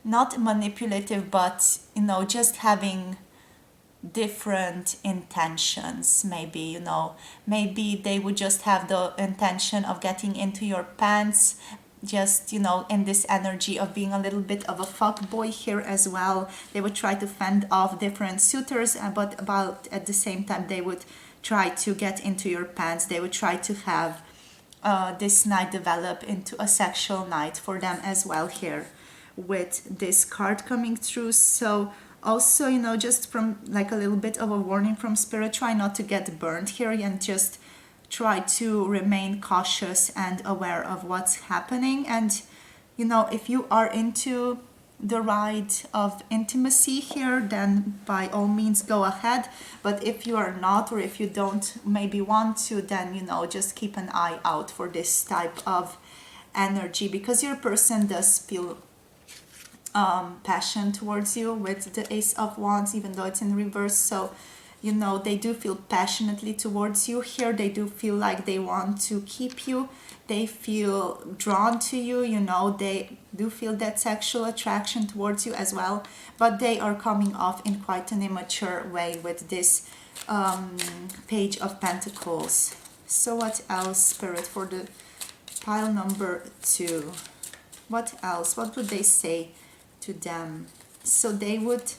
not manipulative, but, you know, just having different intentions. Maybe, you know, maybe they would just have the intention of getting into your pants, just, you know, in this energy of being a little bit of a fuck boy here as well. They would try to fend off different suitors, but about at the same time they would try to get into your pants. They would try to have this night develop into a sexual night for them as well here with this card coming through. So also, you know, just from like a little bit of a warning from spirit, try not to get burned here, and just try to remain cautious and aware of what's happening. And, you know, if you are into the ride of intimacy here, then by all means go ahead. But if you are not, or if you don't maybe want to, then, you know, just keep an eye out for this type of energy, because your person does feel passion towards you with the Ace of Wands, even though it's in reverse. So, you know, they do feel passionately towards you here. They do feel like they want to keep you. They feel drawn to you, you know, they do feel that sexual attraction towards you as well. But they are coming off in quite an immature way with this Page of Pentacles. So what else, Spirit, for the pile number 2? What else? What would they say to them? So they would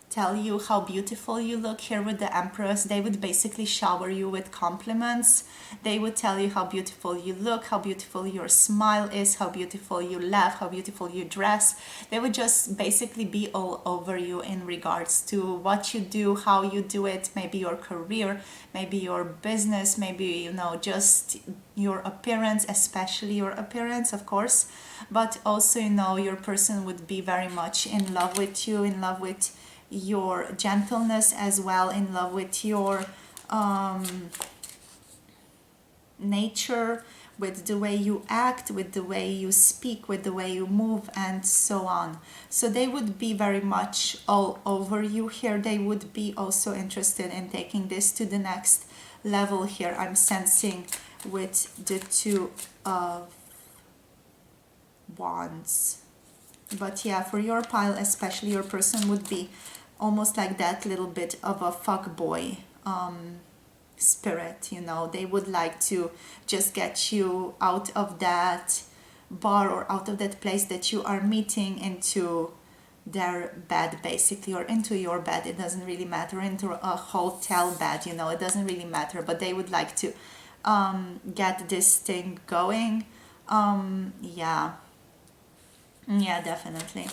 tell you how beautiful you look here with the Empress. They would basically shower you with compliments. They would tell you how beautiful you look, how beautiful your smile is, how beautiful you laugh, how beautiful you dress. They would just basically be all over you in regards to what you do, how you do it, maybe your career, maybe your business, maybe, you know, just your appearance, especially your appearance, of course. But also, you know, your person would be very much in love with you, in love with your gentleness as well, in love with your nature, with the way you act, with the way you speak, with the way you move, and so on. So they would be very much all over you here. They would be also interested in taking this to the next level here, I'm sensing, with the Two of Wands. But yeah, for your pile especially, your person would be almost like that little bit of a fuckboy spirit, you know. They would like to just get you out of that bar or out of that place that you are meeting into their bed, basically, or into your bed. It doesn't really matter, into a hotel bed, you know, it doesn't really matter. But they would like to get this thing going. Yeah, definitely.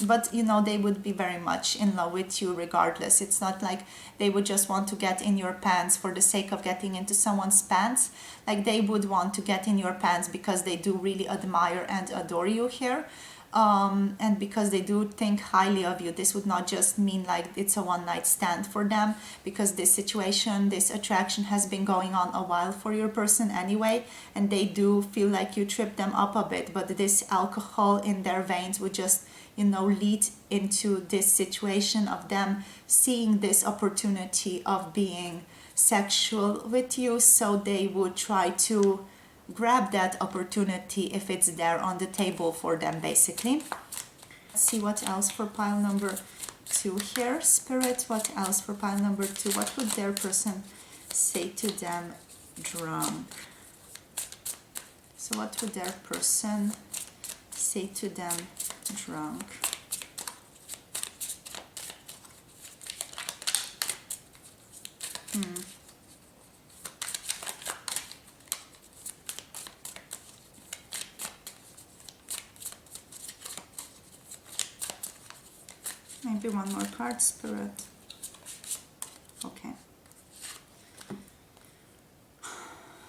But you know, they would be very much in love with you regardless. It's not like they would just want to get in your pants for the sake of getting into someone's pants. Like, they would want to get in your pants because they do really admire and adore you here. And because they do think highly of you. This would not just mean like it's a one night stand for them, because this situation, this attraction has been going on a while for your person anyway, and they do feel like you trip them up a bit. But this alcohol in their veins would just, you know, lead into this situation of them seeing this opportunity of being sexual with you. So they would try to grab that opportunity if it's there on the table for them, basically. Let's see what else for pile number 2 here, Spirit. What else for pile number 2? What would their person say to them drunk? So what would their person say to them drunk? Maybe one more card, Spirit. Okay.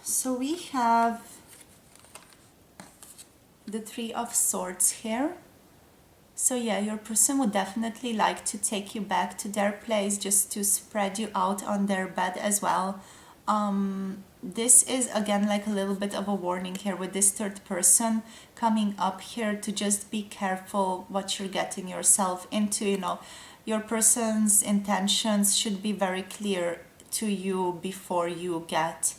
So we have the Three of Swords here. So yeah, your person would definitely like to take you back to their place, just to spread you out on their bed as well. This is again like a little bit of a warning here with this third person coming up here, to just be careful what you're getting yourself into. You know, your person's intentions should be very clear to you before you get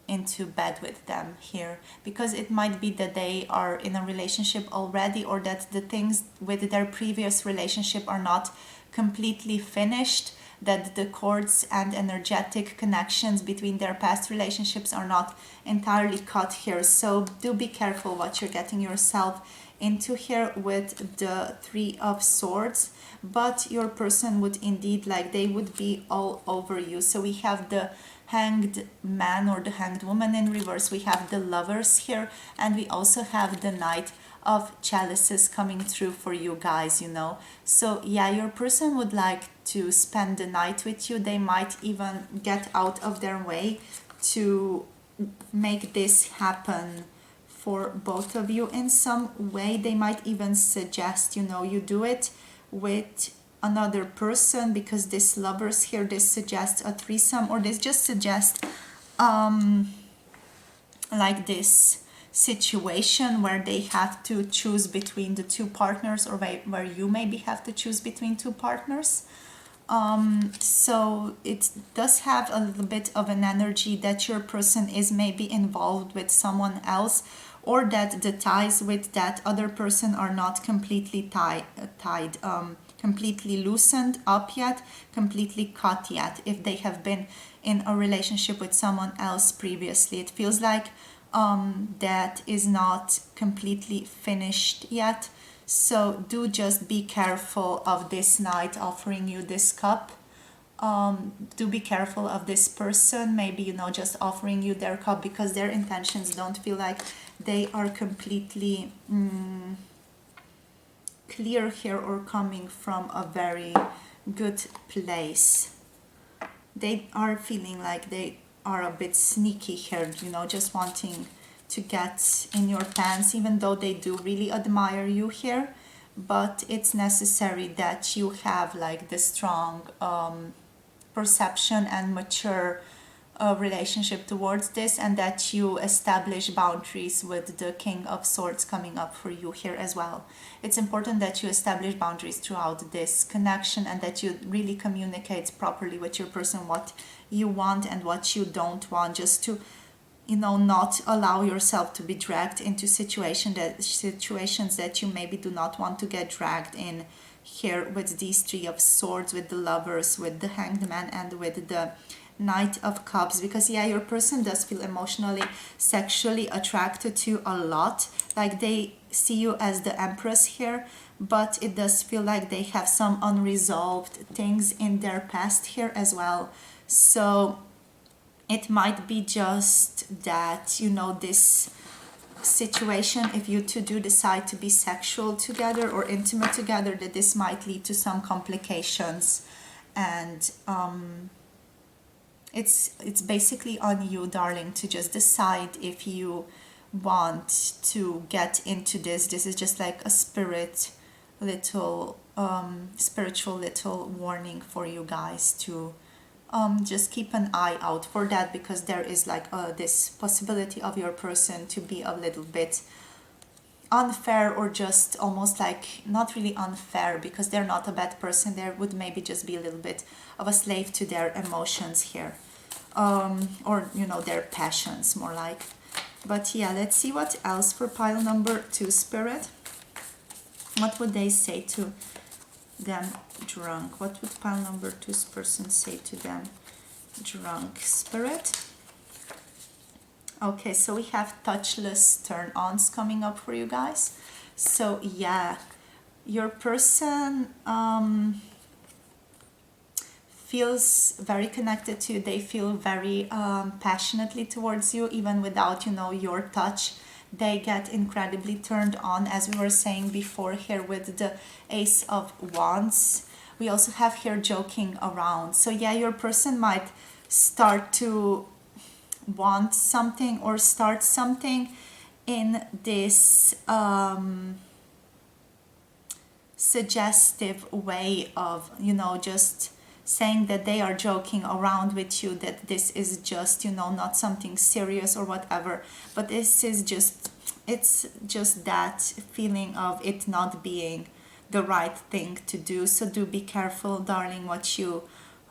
into bed with them here, because it might be that they are in a relationship already, or that the things with their previous relationship are not completely finished, that the chords and energetic connections between their past relationships are not entirely cut here. So do be careful what you're getting yourself into here with the Three of Swords. But your person would indeed, like, they would be all over you. So we have the Hanged Man or the Hanged Woman in reverse, we have the Lovers here, and we also have the Knight of Chalices coming through for you guys, you know. So yeah, your person would like to spend the night with you. They might even get out of their way to make this happen for both of you in some way. They might even suggest, you know, you do it with another person, because this Lovers here, this suggests a threesome, or this just suggests like this situation where they have to choose between the two partners, or where you maybe have to choose between two partners. So it does have a little bit of an energy that your person is maybe involved with someone else, or that the ties with that other person are not completely tied, completely loosened up yet, completely cut yet. If they have been in a relationship with someone else previously, it feels like that is not completely finished yet. So do just be careful of this knight offering you this cup. Do be careful of this person, maybe, you know, just offering you their cup, because their intentions don't feel like they are completely clear here or coming from a very good place. They are feeling like they are a bit sneaky here, you know, just wanting to get in your pants, even though they do really admire you here. But it's necessary that you have like the strong perception and mature relationship towards this, and that you establish boundaries with the King of Swords coming up for you here as well. It's important that you establish boundaries throughout this connection, and that you really communicate properly with your person what you want and what you don't want, just to, you know, not allow yourself to be dragged into situations that you maybe do not want to get dragged in here with these Three of Swords, with the Lovers, with the Hanged Man, and with the Knight of Cups. Because yeah, your person does feel emotionally, sexually attracted to you a lot, like they see you as the Empress here, but it does feel like they have some unresolved things in their past here as well. So it might be just that, you know, this situation, if you two do decide to be sexual together or intimate together, that this might lead to some complications. And it's basically on you, darling, to just decide if you want to get into this. This is just like a spiritual little warning for you guys to just keep an eye out for that, because there is like this possibility of your person to be a little bit unfair, or just almost like not really unfair, because they're not a bad person. There would maybe just be a little bit of a slave to their emotions here, or, you know, their passions more like. But yeah, let's see what else for pile number 2, Spirit. What would they say to them drunk? What would pile number 2's person say to them drunk, Spirit? Okay, so we have touchless turn-ons coming up for you guys. So yeah, your person feels very connected to you. They feel very passionately towards you, even without, you know, your touch. They get incredibly turned on, as we were saying before here with the Ace of Wands. We also have here joking around. So yeah, your person might start to want something or start something in this suggestive way of, you know, just saying that they are joking around with you, that this is just, you know, not something serious or whatever, but this is just, it's just that feeling of it not being the right thing to do. So do be careful, darling, what you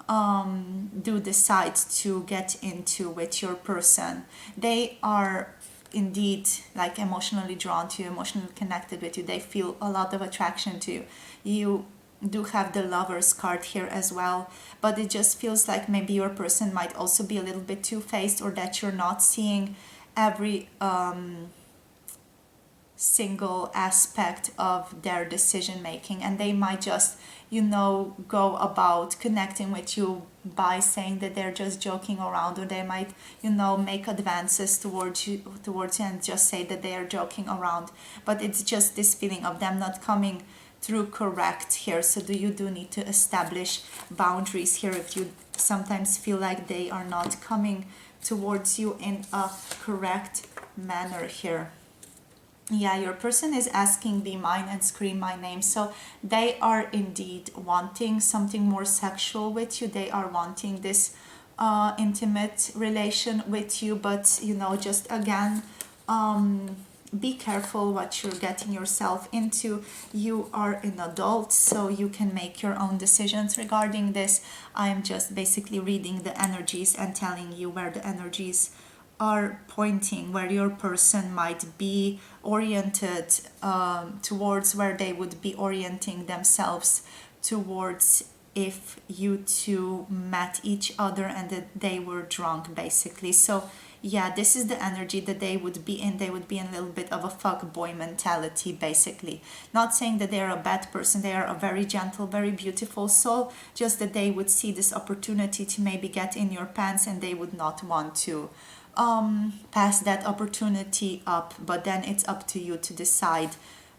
do decide to get into with your person. They are indeed like emotionally drawn to you, emotionally connected with you. They feel a lot of attraction to you. You do have the Lovers card here as well, but it just feels like maybe your person might also be a little bit two-faced, or that you're not seeing every single aspect of their decision making, and they might just, you know, go about connecting with you by saying that they're just joking around, or they might, you know, make advances towards you and just say that they are joking around, but it's just this feeling of them not coming through correct here. So you do need to establish boundaries here if you sometimes feel like they are not coming towards you in a correct manner here. Yeah, your person is asking be mine and scream my name. So they are indeed wanting something more sexual with you. They are wanting this intimate relation with you, but, you know, just again, be careful what you're getting yourself into. You are an adult, so you can make your own decisions regarding this. I'm just basically reading the energies and telling you where the energies are pointing where your person might be oriented towards, where they would be orienting themselves towards if you two met each other and that they were drunk, basically. So yeah, this is the energy that they would be in. They would be in a little bit of a fuck boy mentality, basically. Not saying that they are a bad person. They are a very gentle, very beautiful soul. Just that they would see this opportunity to maybe get in your pants, and they would not want to pass that opportunity up. But then it's up to you to decide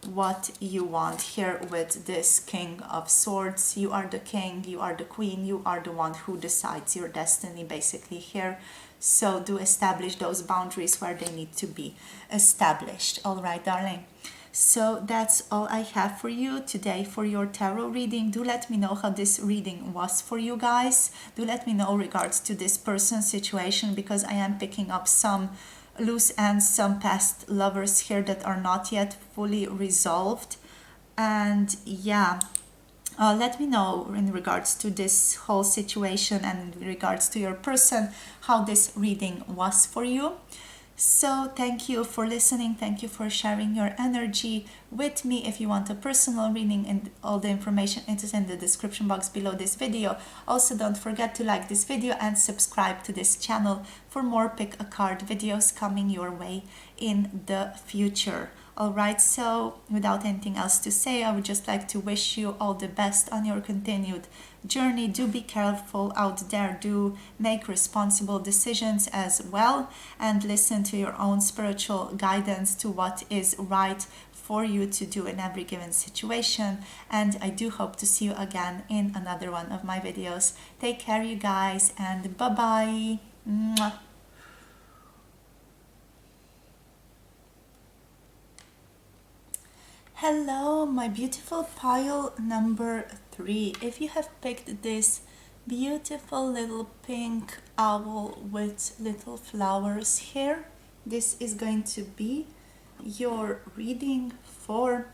what you want here with this King of Swords. You are the king, you are the queen, you are the one who decides your destiny, basically, here. So do establish those boundaries where they need to be established. All right, darling. So that's all I have for you today for your tarot reading. Do let me know how this reading was for you guys. Do let me know regards to this person's situation, because I am picking up some loose ends, some past lovers here that are not yet fully resolved. And yeah, let me know in regards to this whole situation and in regards to your person how this reading was for you. So thank you for listening. Thank you for sharing your energy with me. If you want a personal reading, and all the information is in the description box below this video. Also, don't forget to like this video and subscribe to this channel for more pick a card videos coming your way in the future. Alright, so without anything else to say, I would just like to wish you all the best on your continued journey. Do be careful out there. Do make responsible decisions as well, and listen to your own spiritual guidance to what is right for you to do in every given situation. And I do hope to see you again in another one of my videos. Take care, you guys, and bye-bye. Mwah. Hello, my beautiful pile number 3. If you have picked this beautiful little pink owl with little flowers here, this is going to be your reading for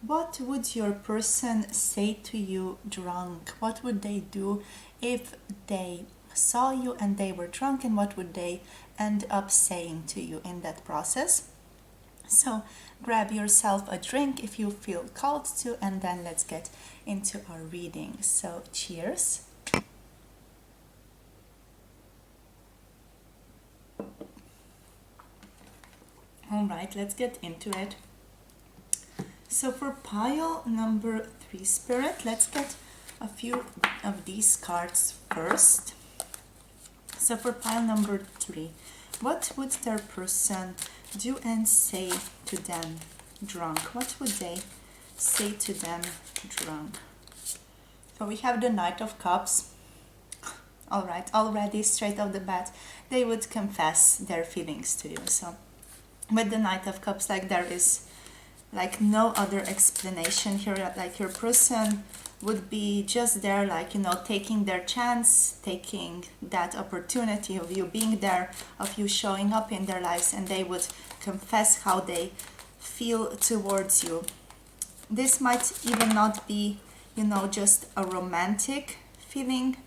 what would your person say to you drunk? What would they do if they saw you and they were drunk, and what would they end up saying to you in that process? So grab yourself a drink if you feel called to, and then let's get into our reading. So cheers. All right, let's get into it. So for pile number 3, Spirit, let's get a few of these cards first. So for pile number 3, what would their person do and say to them drunk? What would they say to them drunk? So we have the Knight of Cups. All right, already straight off the bat, they would confess their feelings to you. So with the Knight of Cups, like, there is like no other explanation here. Like, your person would be just there, like, you know, taking their chance, taking that opportunity of you being there, of you showing up in their lives, and they would confess how they feel towards you. This might even not be, you know, just a romantic feeling,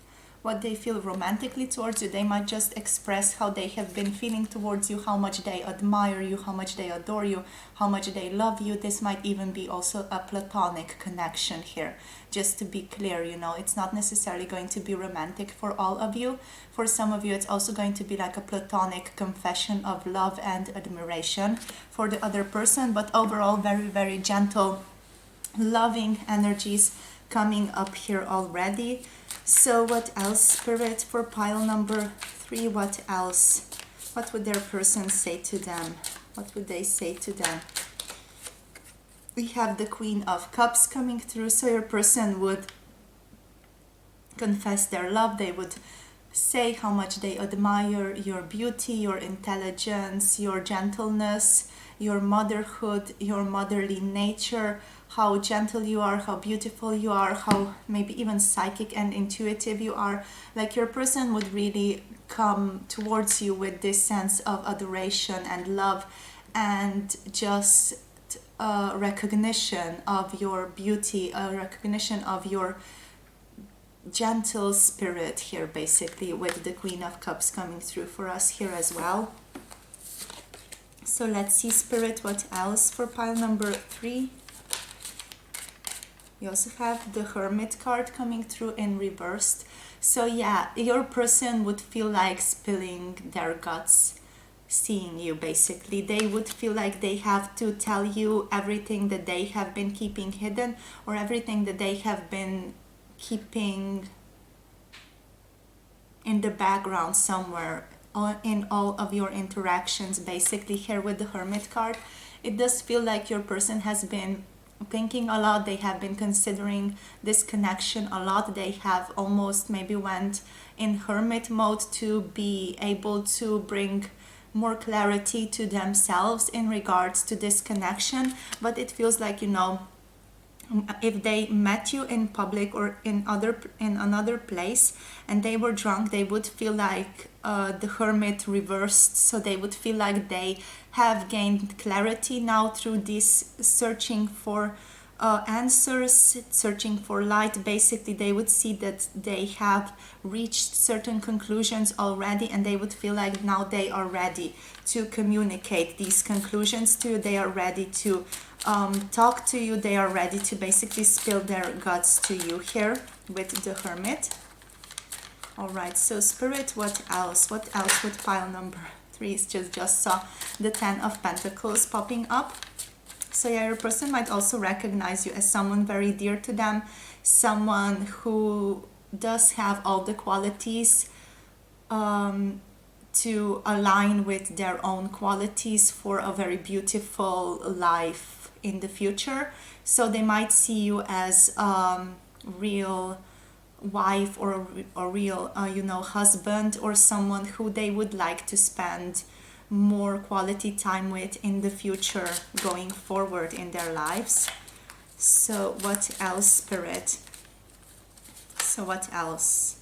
what they feel romantically towards you. They might just express how they have been feeling towards you, how much they admire you, how much they adore you, how much they love you. This might even be also a platonic connection here. Just to be clear, you know, it's not necessarily going to be romantic for all of you. For some of you, it's also going to be like a platonic confession of love and admiration for the other person. But overall, very, very gentle, loving energies coming up here already. So what else, Spirit, for pile number 3? What else? What would their person say to them? What would they say to them? We have the Queen of Cups coming through. So your person would confess their love. They would say how much they admire your beauty, your intelligence, your gentleness, your motherhood, your motherly nature, how gentle you are, how beautiful you are, how maybe even psychic and intuitive you are. Like, your person would really come towards you with this sense of adoration and love, and just a recognition of your beauty, a recognition of your gentle spirit here, basically, with the Queen of Cups coming through for us here as well. So let's see, Spirit, what else for pile number 3. You also have the Hermit card coming through in reversed. So yeah, your person would feel like spilling their guts seeing you. Basically, they would feel like they have to tell you everything that they have been keeping hidden, or everything that they have been keeping in the background somewhere in all of your interactions. Basically, here with the Hermit card, it does feel like your person has been thinking a lot. They have been considering this connection a lot. They have almost maybe went in hermit mode to be able to bring more clarity to themselves in regards to this connection. But it feels like, you know, if they met you in public or in another place and they were drunk, they would feel like the Hermit reversed. So they would feel like they have gained clarity now through this searching for answers, searching for light. Basically, they would see that they have reached certain conclusions already, and they would feel like now they are ready to communicate these conclusions to you. They are ready to talk to you. They are ready to basically spill their guts to you here with the Hermit. All right, so Spirit, what else? What else with pile number 3? Just saw the 10 of Pentacles popping up. So yeah, your person might also recognize you as someone very dear to them, someone who does have all the qualities to align with their own qualities for a very beautiful life in the future. So they might see you as real wife or a real husband, or someone who they would like to spend more quality time with in the future going forward in their lives. So what else, Spirit? So what else?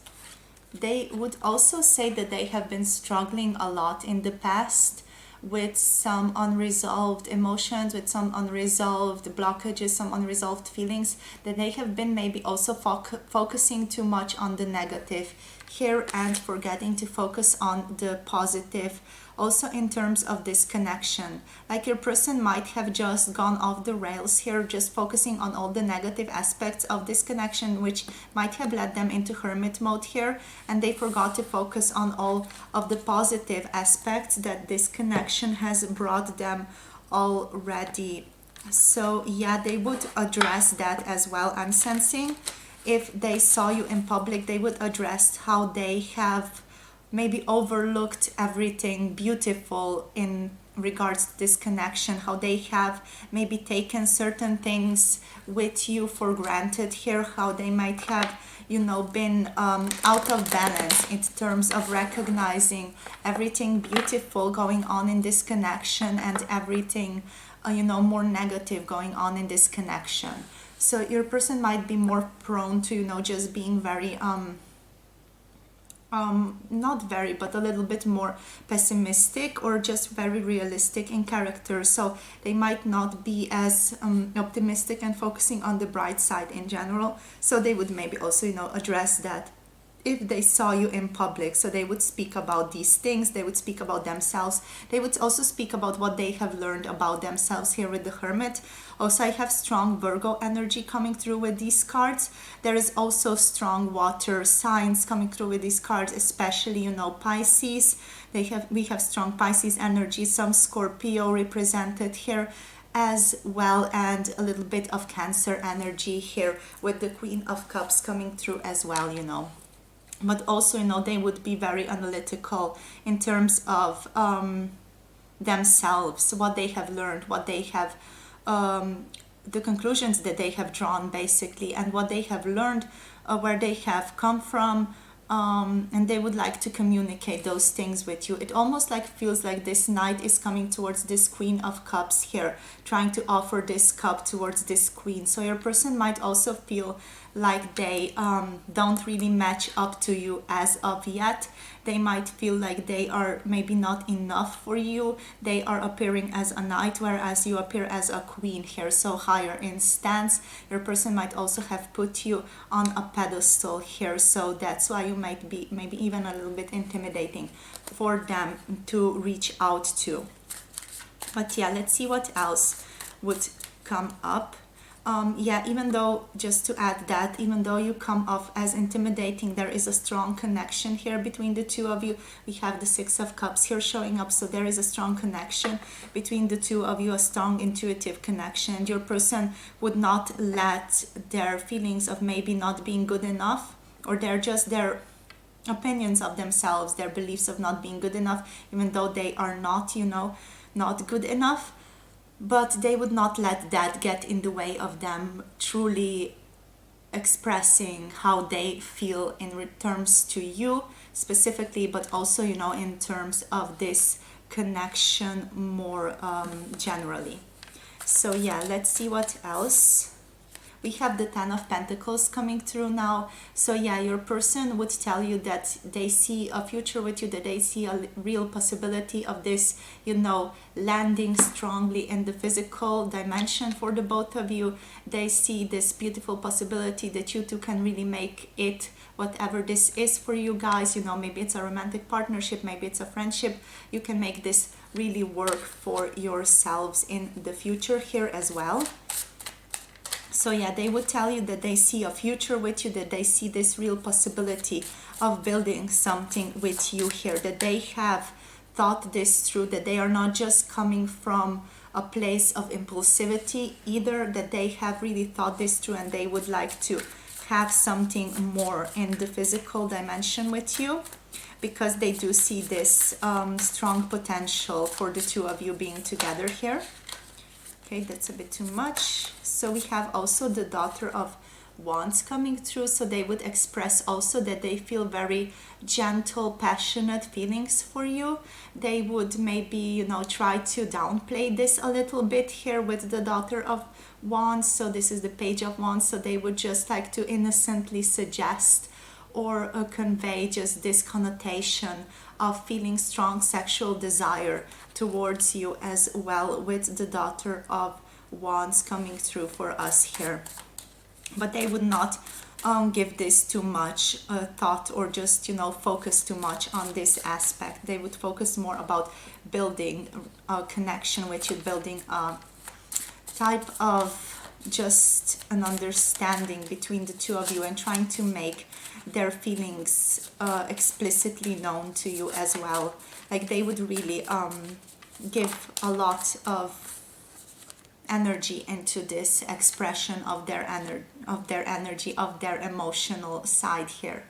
They would also say that they have been struggling a lot in the past with some unresolved emotions, with some unresolved blockages, some unresolved feelings, that they have been maybe also focusing too much on the negative here and forgetting to focus on the positive. Also in terms of this connection, like your person might have just gone off the rails here, just focusing on all the negative aspects of this connection, which might have led them into hermit mode here, and they forgot to focus on all of the positive aspects that this connection has brought them already. So yeah, they would address that as well. I'm sensing if they saw you in public, they would address how they have maybe overlooked everything beautiful in regards to this connection, how they have maybe taken certain things with you for granted here, how they might have been out of balance in terms of recognizing everything beautiful going on in this connection and everything more negative going on in this connection. So your person might be more prone to just being very not very, but a little bit more pessimistic or just very realistic in character. So they might not be as optimistic and focusing on the bright side in general. So they would maybe also address that if they saw you in public. So they would speak about these things, they would speak about themselves, they would also speak about what they have learned about themselves here with the Hermit. Also, I have strong Virgo energy coming through with these cards. There is also strong water signs coming through with these cards, especially Pisces. We have strong Pisces energy, some Scorpio represented here as well, and a little bit of Cancer energy here with the Queen of Cups coming through as well. But also, they would be very analytical in terms of themselves, what they have learned, what they have, the conclusions that they have drawn, basically, and what they have learned, where they have come from, and they would like to communicate those things with you. It almost feels like this knight is coming towards this Queen of Cups here, trying to offer this cup towards this queen. So your person might also feel like they don't really match up to you as of yet. They might feel like they are maybe not enough for you. They are appearing as a knight, whereas you appear as a queen here, so higher in stance. Your person might also have put you on a pedestal here, so that's why you might be maybe even a little bit intimidating for them to reach out to. But yeah, let's see what else would come up. Yeah, even though, just to add that, even though you come off as intimidating, there is a strong connection here between the two of you. We have the Six of Cups here showing up, so there is a strong connection between the two of you, a strong intuitive connection. And your person would not let their feelings of maybe not being good enough, or their opinions of themselves, their beliefs of not being good enough, even though they are not, not good enough, but they would not let that get in the way of them truly expressing how they feel in terms to you specifically, but also, in terms of this connection more generally. So yeah, let's see what else. We have the Ten of Pentacles coming through now. So yeah, your person would tell you that they see a future with you, that they see a real possibility of this, landing strongly in the physical dimension for the both of you. They see this beautiful possibility that you two can really make it, whatever this is for you guys. Maybe it's a romantic partnership, maybe it's a friendship. You can make this really work for yourselves in the future here as well. So yeah, they would tell you that they see a future with you, that they see this real possibility of building something with you here, that they have thought this through, that they are not just coming from a place of impulsivity either, that they have really thought this through and they would like to have something more in the physical dimension with you, because they do see this strong potential for the two of you being together here. Okay, that's a bit too much. So we have also the Daughter of Wands coming through. So they would express also that they feel very gentle, passionate feelings for you. They would maybe, try to downplay this a little bit here with the Daughter of Wands. So this is the Page of Wands. So they would just like to innocently suggest or convey just this connotation of feeling strong sexual desire towards you as well, with the Daughter of Wands coming through for us here. But they would not give this too much thought, or just focus too much on this aspect. They would focus more about building a connection with you, building a type of just an understanding between the two of you, and trying to make their feelings explicitly known to you as well. Like they would really give a lot of energy into this expression of their energy, of their emotional side here.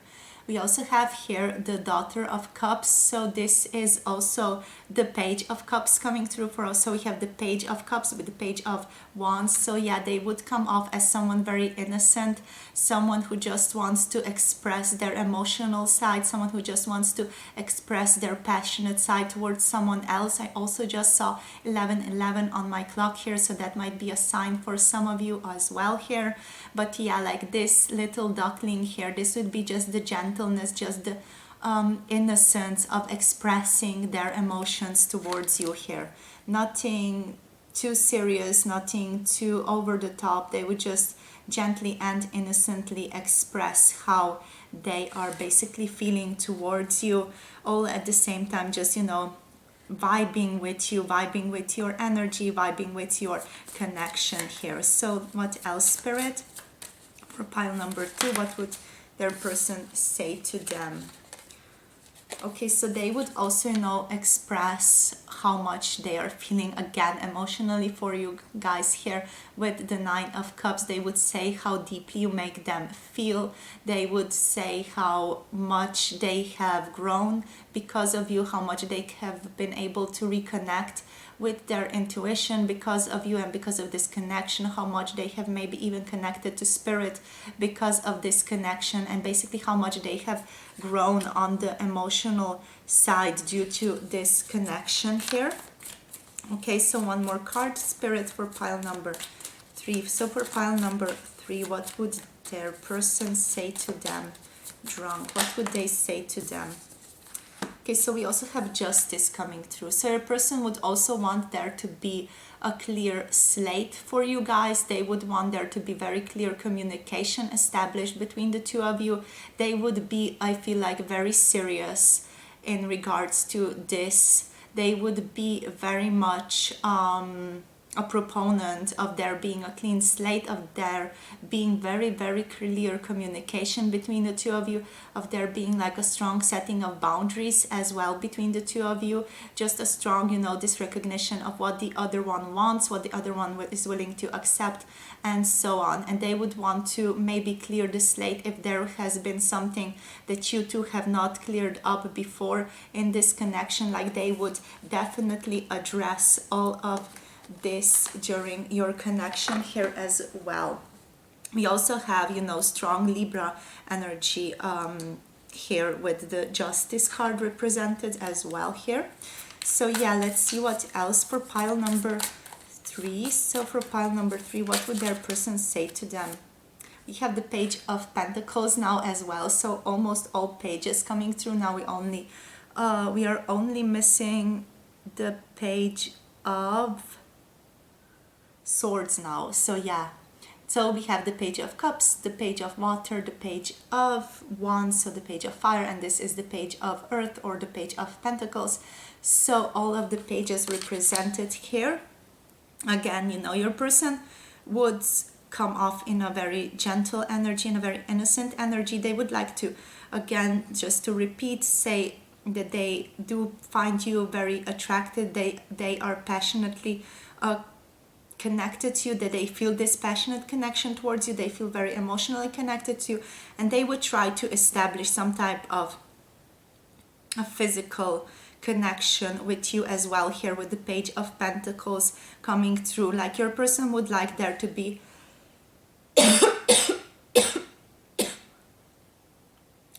We also have here the Daughter of Cups. So this is also the Page of Cups coming through for us. So we have the Page of Cups with the Page of Wands. So yeah, they would come off as someone very innocent, someone who just wants to express their emotional side, someone who just wants to express their passionate side towards someone else. I also just saw 11:11 on my clock here, so that might be a sign for some of you as well here. But yeah, like this little duckling here, this would be just the gentleness, just the innocence of expressing their emotions towards you here. Nothing too serious, nothing too over the top. They would just gently and innocently express how they are basically feeling towards you, all at the same time, just vibing with you, vibing with your energy, vibing with your connection here. So what else, Spirit? For pile number 2, what would their person say to them? Okay, so they would also, express how much they are feeling again emotionally for you guys here with the Nine of Cups. They would say how deeply you make them feel. They would say how much they have grown because of you, how much they have been able to reconnect with their intuition because of you and because of this connection, how much they have maybe even connected to Spirit because of this connection, and basically how much they have grown on the emotional side due to this connection here. Okay, so one more card, Spirit, for pile number 3. So for pile number 3, what would their person say to them? Drunk, what would they say to them? Okay, so we also have Justice coming through. So your person would also want there to be a clear slate for you guys. They would want there to be very clear communication established between the two of you. They would be, I feel like, very serious in regards to this they would be very much a proponent of there being a clean slate, of there being very, very clear communication between the two of you, of there being like a strong setting of boundaries as well between the two of you, just a strong, you know, this recognition of what the other one wants, what the other one is willing to accept, and so on. And they would want to maybe clear the slate if there has been something that you two have not cleared up before in this connection. Like they would definitely address all of this during your connection here as well. We also have, you know, strong Libra energy here with the Justice card represented as well here. So yeah, let's see what else for pile number 3. So for pile number 3, what would their person say to them? We have the Page of Pentacles now as well, so almost all pages coming through. Now we are only missing the Page of Swords now. So yeah, so we have the Page of Cups, the Page of Water, the Page of Wands, so the Page of Fire, and this is the Page of Earth or the Page of Pentacles. So all of the pages represented here. Again, you know, your person would come off in a very gentle energy, in a very innocent energy. They would like to, again, just to repeat, say that they do find you very attractive. They are passionately connected to you, that they feel this passionate connection towards you. They feel very emotionally connected to you, and they would try to establish some type of a physical connection with you as well here with the Page of Pentacles coming through. Like your person would like there to be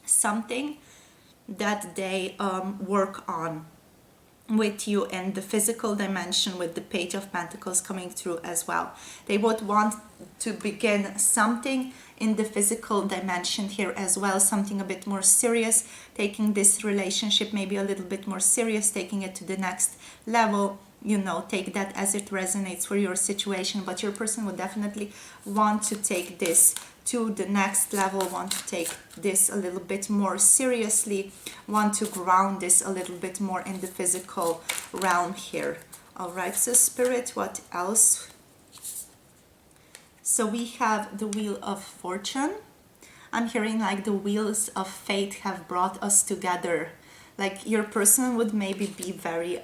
something that they work on with you in the physical dimension, with the Page of Pentacles coming through as well. They would want to begin something in the physical dimension here as well, something a bit more serious, taking this relationship maybe a little bit more serious, taking it to the next level. You know, take that as it resonates for your situation, but your person would definitely want to take this to the next level, want to take this a little bit more seriously, want to ground this a little bit more in the physical realm here. All right, so Spirit, what else? So we have the Wheel of Fortune. I'm hearing like the wheels of fate have brought us together. Like your person would maybe be very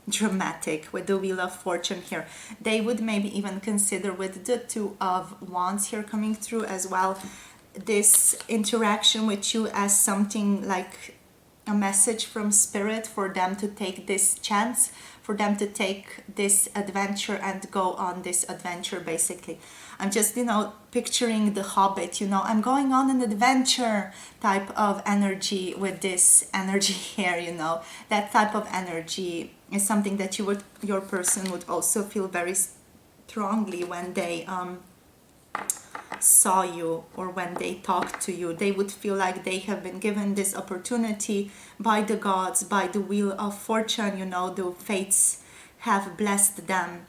dramatic with the Wheel of Fortune here. They would maybe even consider with the Two of Wands here coming through as well, this interaction with you as something like a message from Spirit for them to take this chance, for them to take this adventure and go on this adventure basically. I'm just, you know, picturing the Hobbit, you know, I'm going on an adventure type of energy with this energy here, you know. That type of energy is something that your person would also feel very strongly when they saw you or when they talked to you. They would feel like they have been given this opportunity by the gods, by the Wheel of Fortune, you know, the fates have blessed them.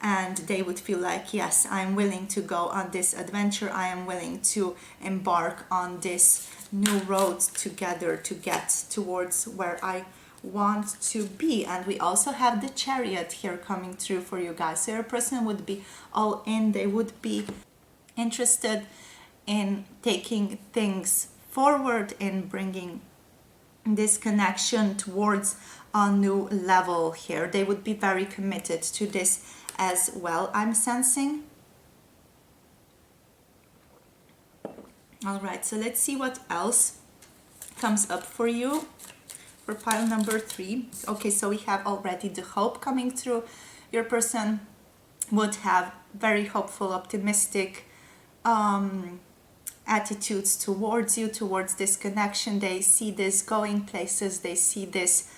And they would feel like, yes, I'm willing to go on this adventure. I am willing to embark on this new road together to get towards where I want to be. And we also have the Chariot here coming through for you guys. So your person would be all in. They would be interested in taking things forward, in bringing this connection towards a new level here. They would be very committed to this as well, I'm sensing. All right, so let's see what else comes up for you for pile number 3. Okay, so we have already the hope coming through. Your person would have very hopeful, optimistic attitudes towards you, towards this connection. They see this going places. They see this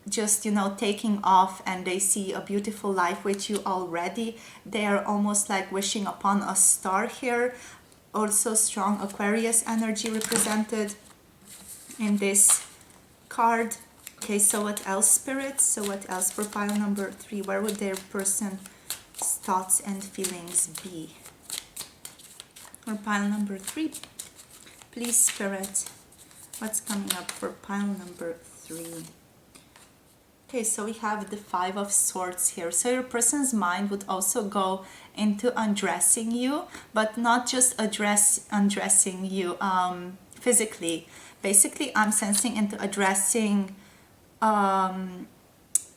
just, you know, taking off, and they see a beautiful life with you already. They are almost like wishing upon a star here. Also strong Aquarius energy represented in this card. Okay, so what else, Spirit? So what else for pile number 3? Where would their person's thoughts and feelings be? For pile number 3, please, Spirit, what's coming up for pile number 3? Okay, so we have the Five of Swords here. So your person's mind would also go into undressing you, but not just undressing you physically. Basically, I'm sensing into addressing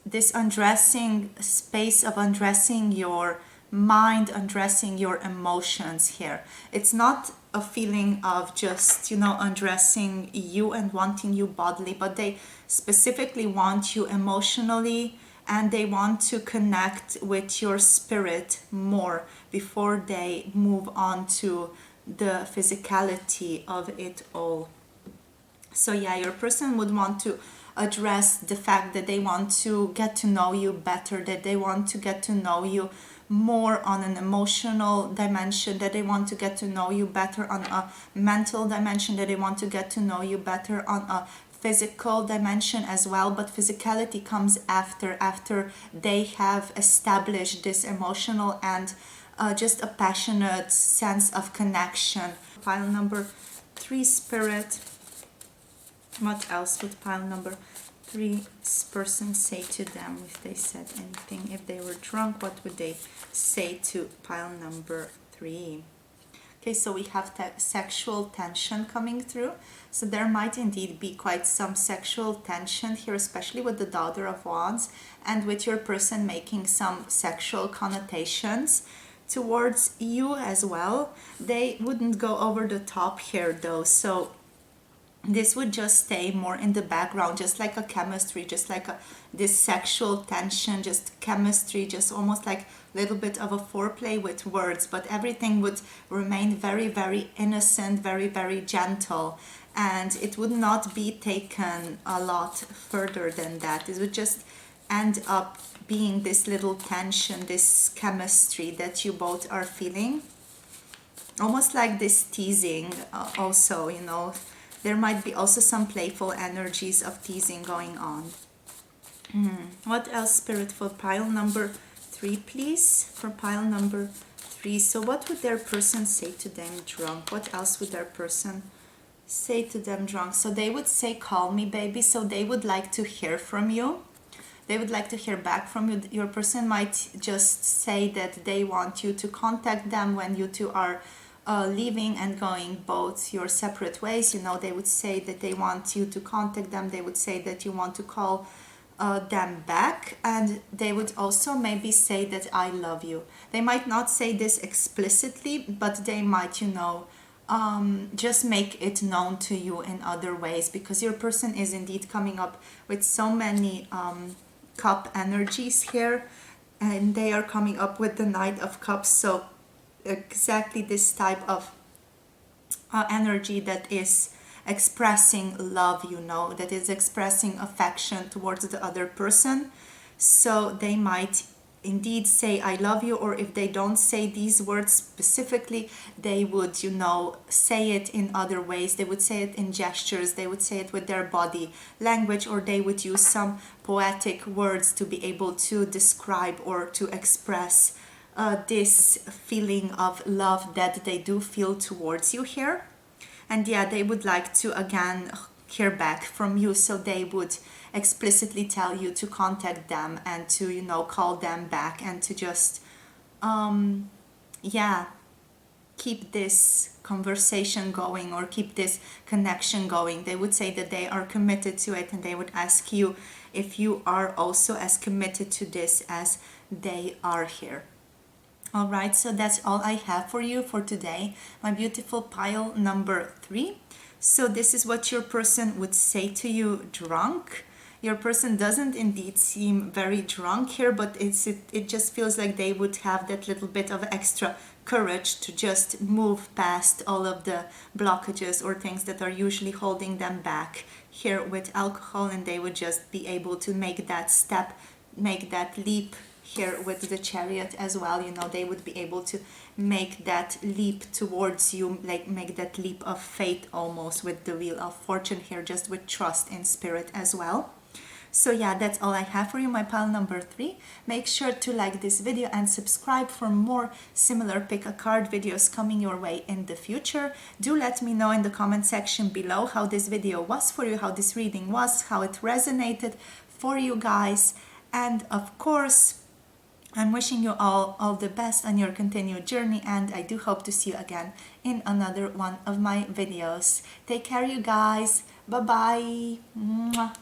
this undressing space of undressing your mind, undressing your emotions here. It's not a feeling of just, you know, undressing you and wanting you bodily, but they specifically want you emotionally, and they want to connect with your spirit more before they move on to the physicality of it all. So yeah, your person would want to address the fact that they want to get to know you better, that they want to get to know you more on an emotional dimension, that they want to get to know you better on a mental dimension, that they want to get to know you better on a physical dimension as well. But physicality comes after they have established this emotional and just a passionate sense of connection. Pile number 3, Spirit. What else would pile number 3 person say to them if they said anything? If they were drunk, what would they say to pile number 3? Okay, so we have sexual tension coming through. So there might indeed be quite some sexual tension here, especially with the Daughter of Wands, and with your person making some sexual connotations towards you as well. They wouldn't go over the top here though, so this would just stay more in the background, just like a chemistry, just like this sexual tension, just chemistry, just almost like a little bit of a foreplay with words, but everything would remain very, very innocent, very, very gentle, and it would not be taken a lot further than that. It would just end up being this little tension, this chemistry that you both are feeling, almost like this teasing also, you know. There might be also some playful energies of teasing going on. What else, Spirit, for pile number 3, please? For pile number 3. So what would their person say to them drunk? What else would their person say to them drunk? So they would say, call me, baby. So they would like to hear from you. They would like to hear back from you. Your person might just say that they want you to contact them when you two are leaving and going both your separate ways. You know, they would say that they want you to contact them. They would say that you want to call them back, and they would also maybe say that I love you. They might not say this explicitly, but they might, you know, just make it known to you in other ways, because your person is indeed coming up with so many cup energies here, and they are coming up with the Knight of Cups. So exactly this type of energy that is expressing love, you know, that is expressing affection towards the other person. So they might indeed say I love you, or if they don't say these words specifically, they would, you know, say it in other ways. They would say it in gestures, they would say it with their body language, or they would use some poetic words to be able to describe or to express this feeling of love that they do feel towards you here. And yeah, they would like to again hear back from you, so they would explicitly tell you to contact them and to, you know, call them back, and to just yeah, keep this conversation going or keep this connection going. They would say that they are committed to it, and they would ask you if you are also as committed to this as they are here. All right, so that's all I have for you for today, my beautiful pile number 3. So this is what your person would say to you drunk. Your person doesn't indeed seem very drunk here, but it just feels like they would have that little bit of extra courage to just move past all of the blockages or things that are usually holding them back here with alcohol, and they would just be able to make that step, make that leap here with the Chariot as well. You know, they would be able to make that leap towards you, like make that leap of faith almost with the Wheel of Fortune here, just with trust in spirit as well. So yeah, that's all I have for you, my pile number 3. Make sure to like this video and subscribe for more similar pick a card videos coming your way in the future. Do let me know in the comment section below how this video was for you, how this reading was, how it resonated for you guys. And of course, I'm wishing you all the best on your continued journey, and I do hope to see you again in another one of my videos. Take care, you guys. Bye bye. Mwah.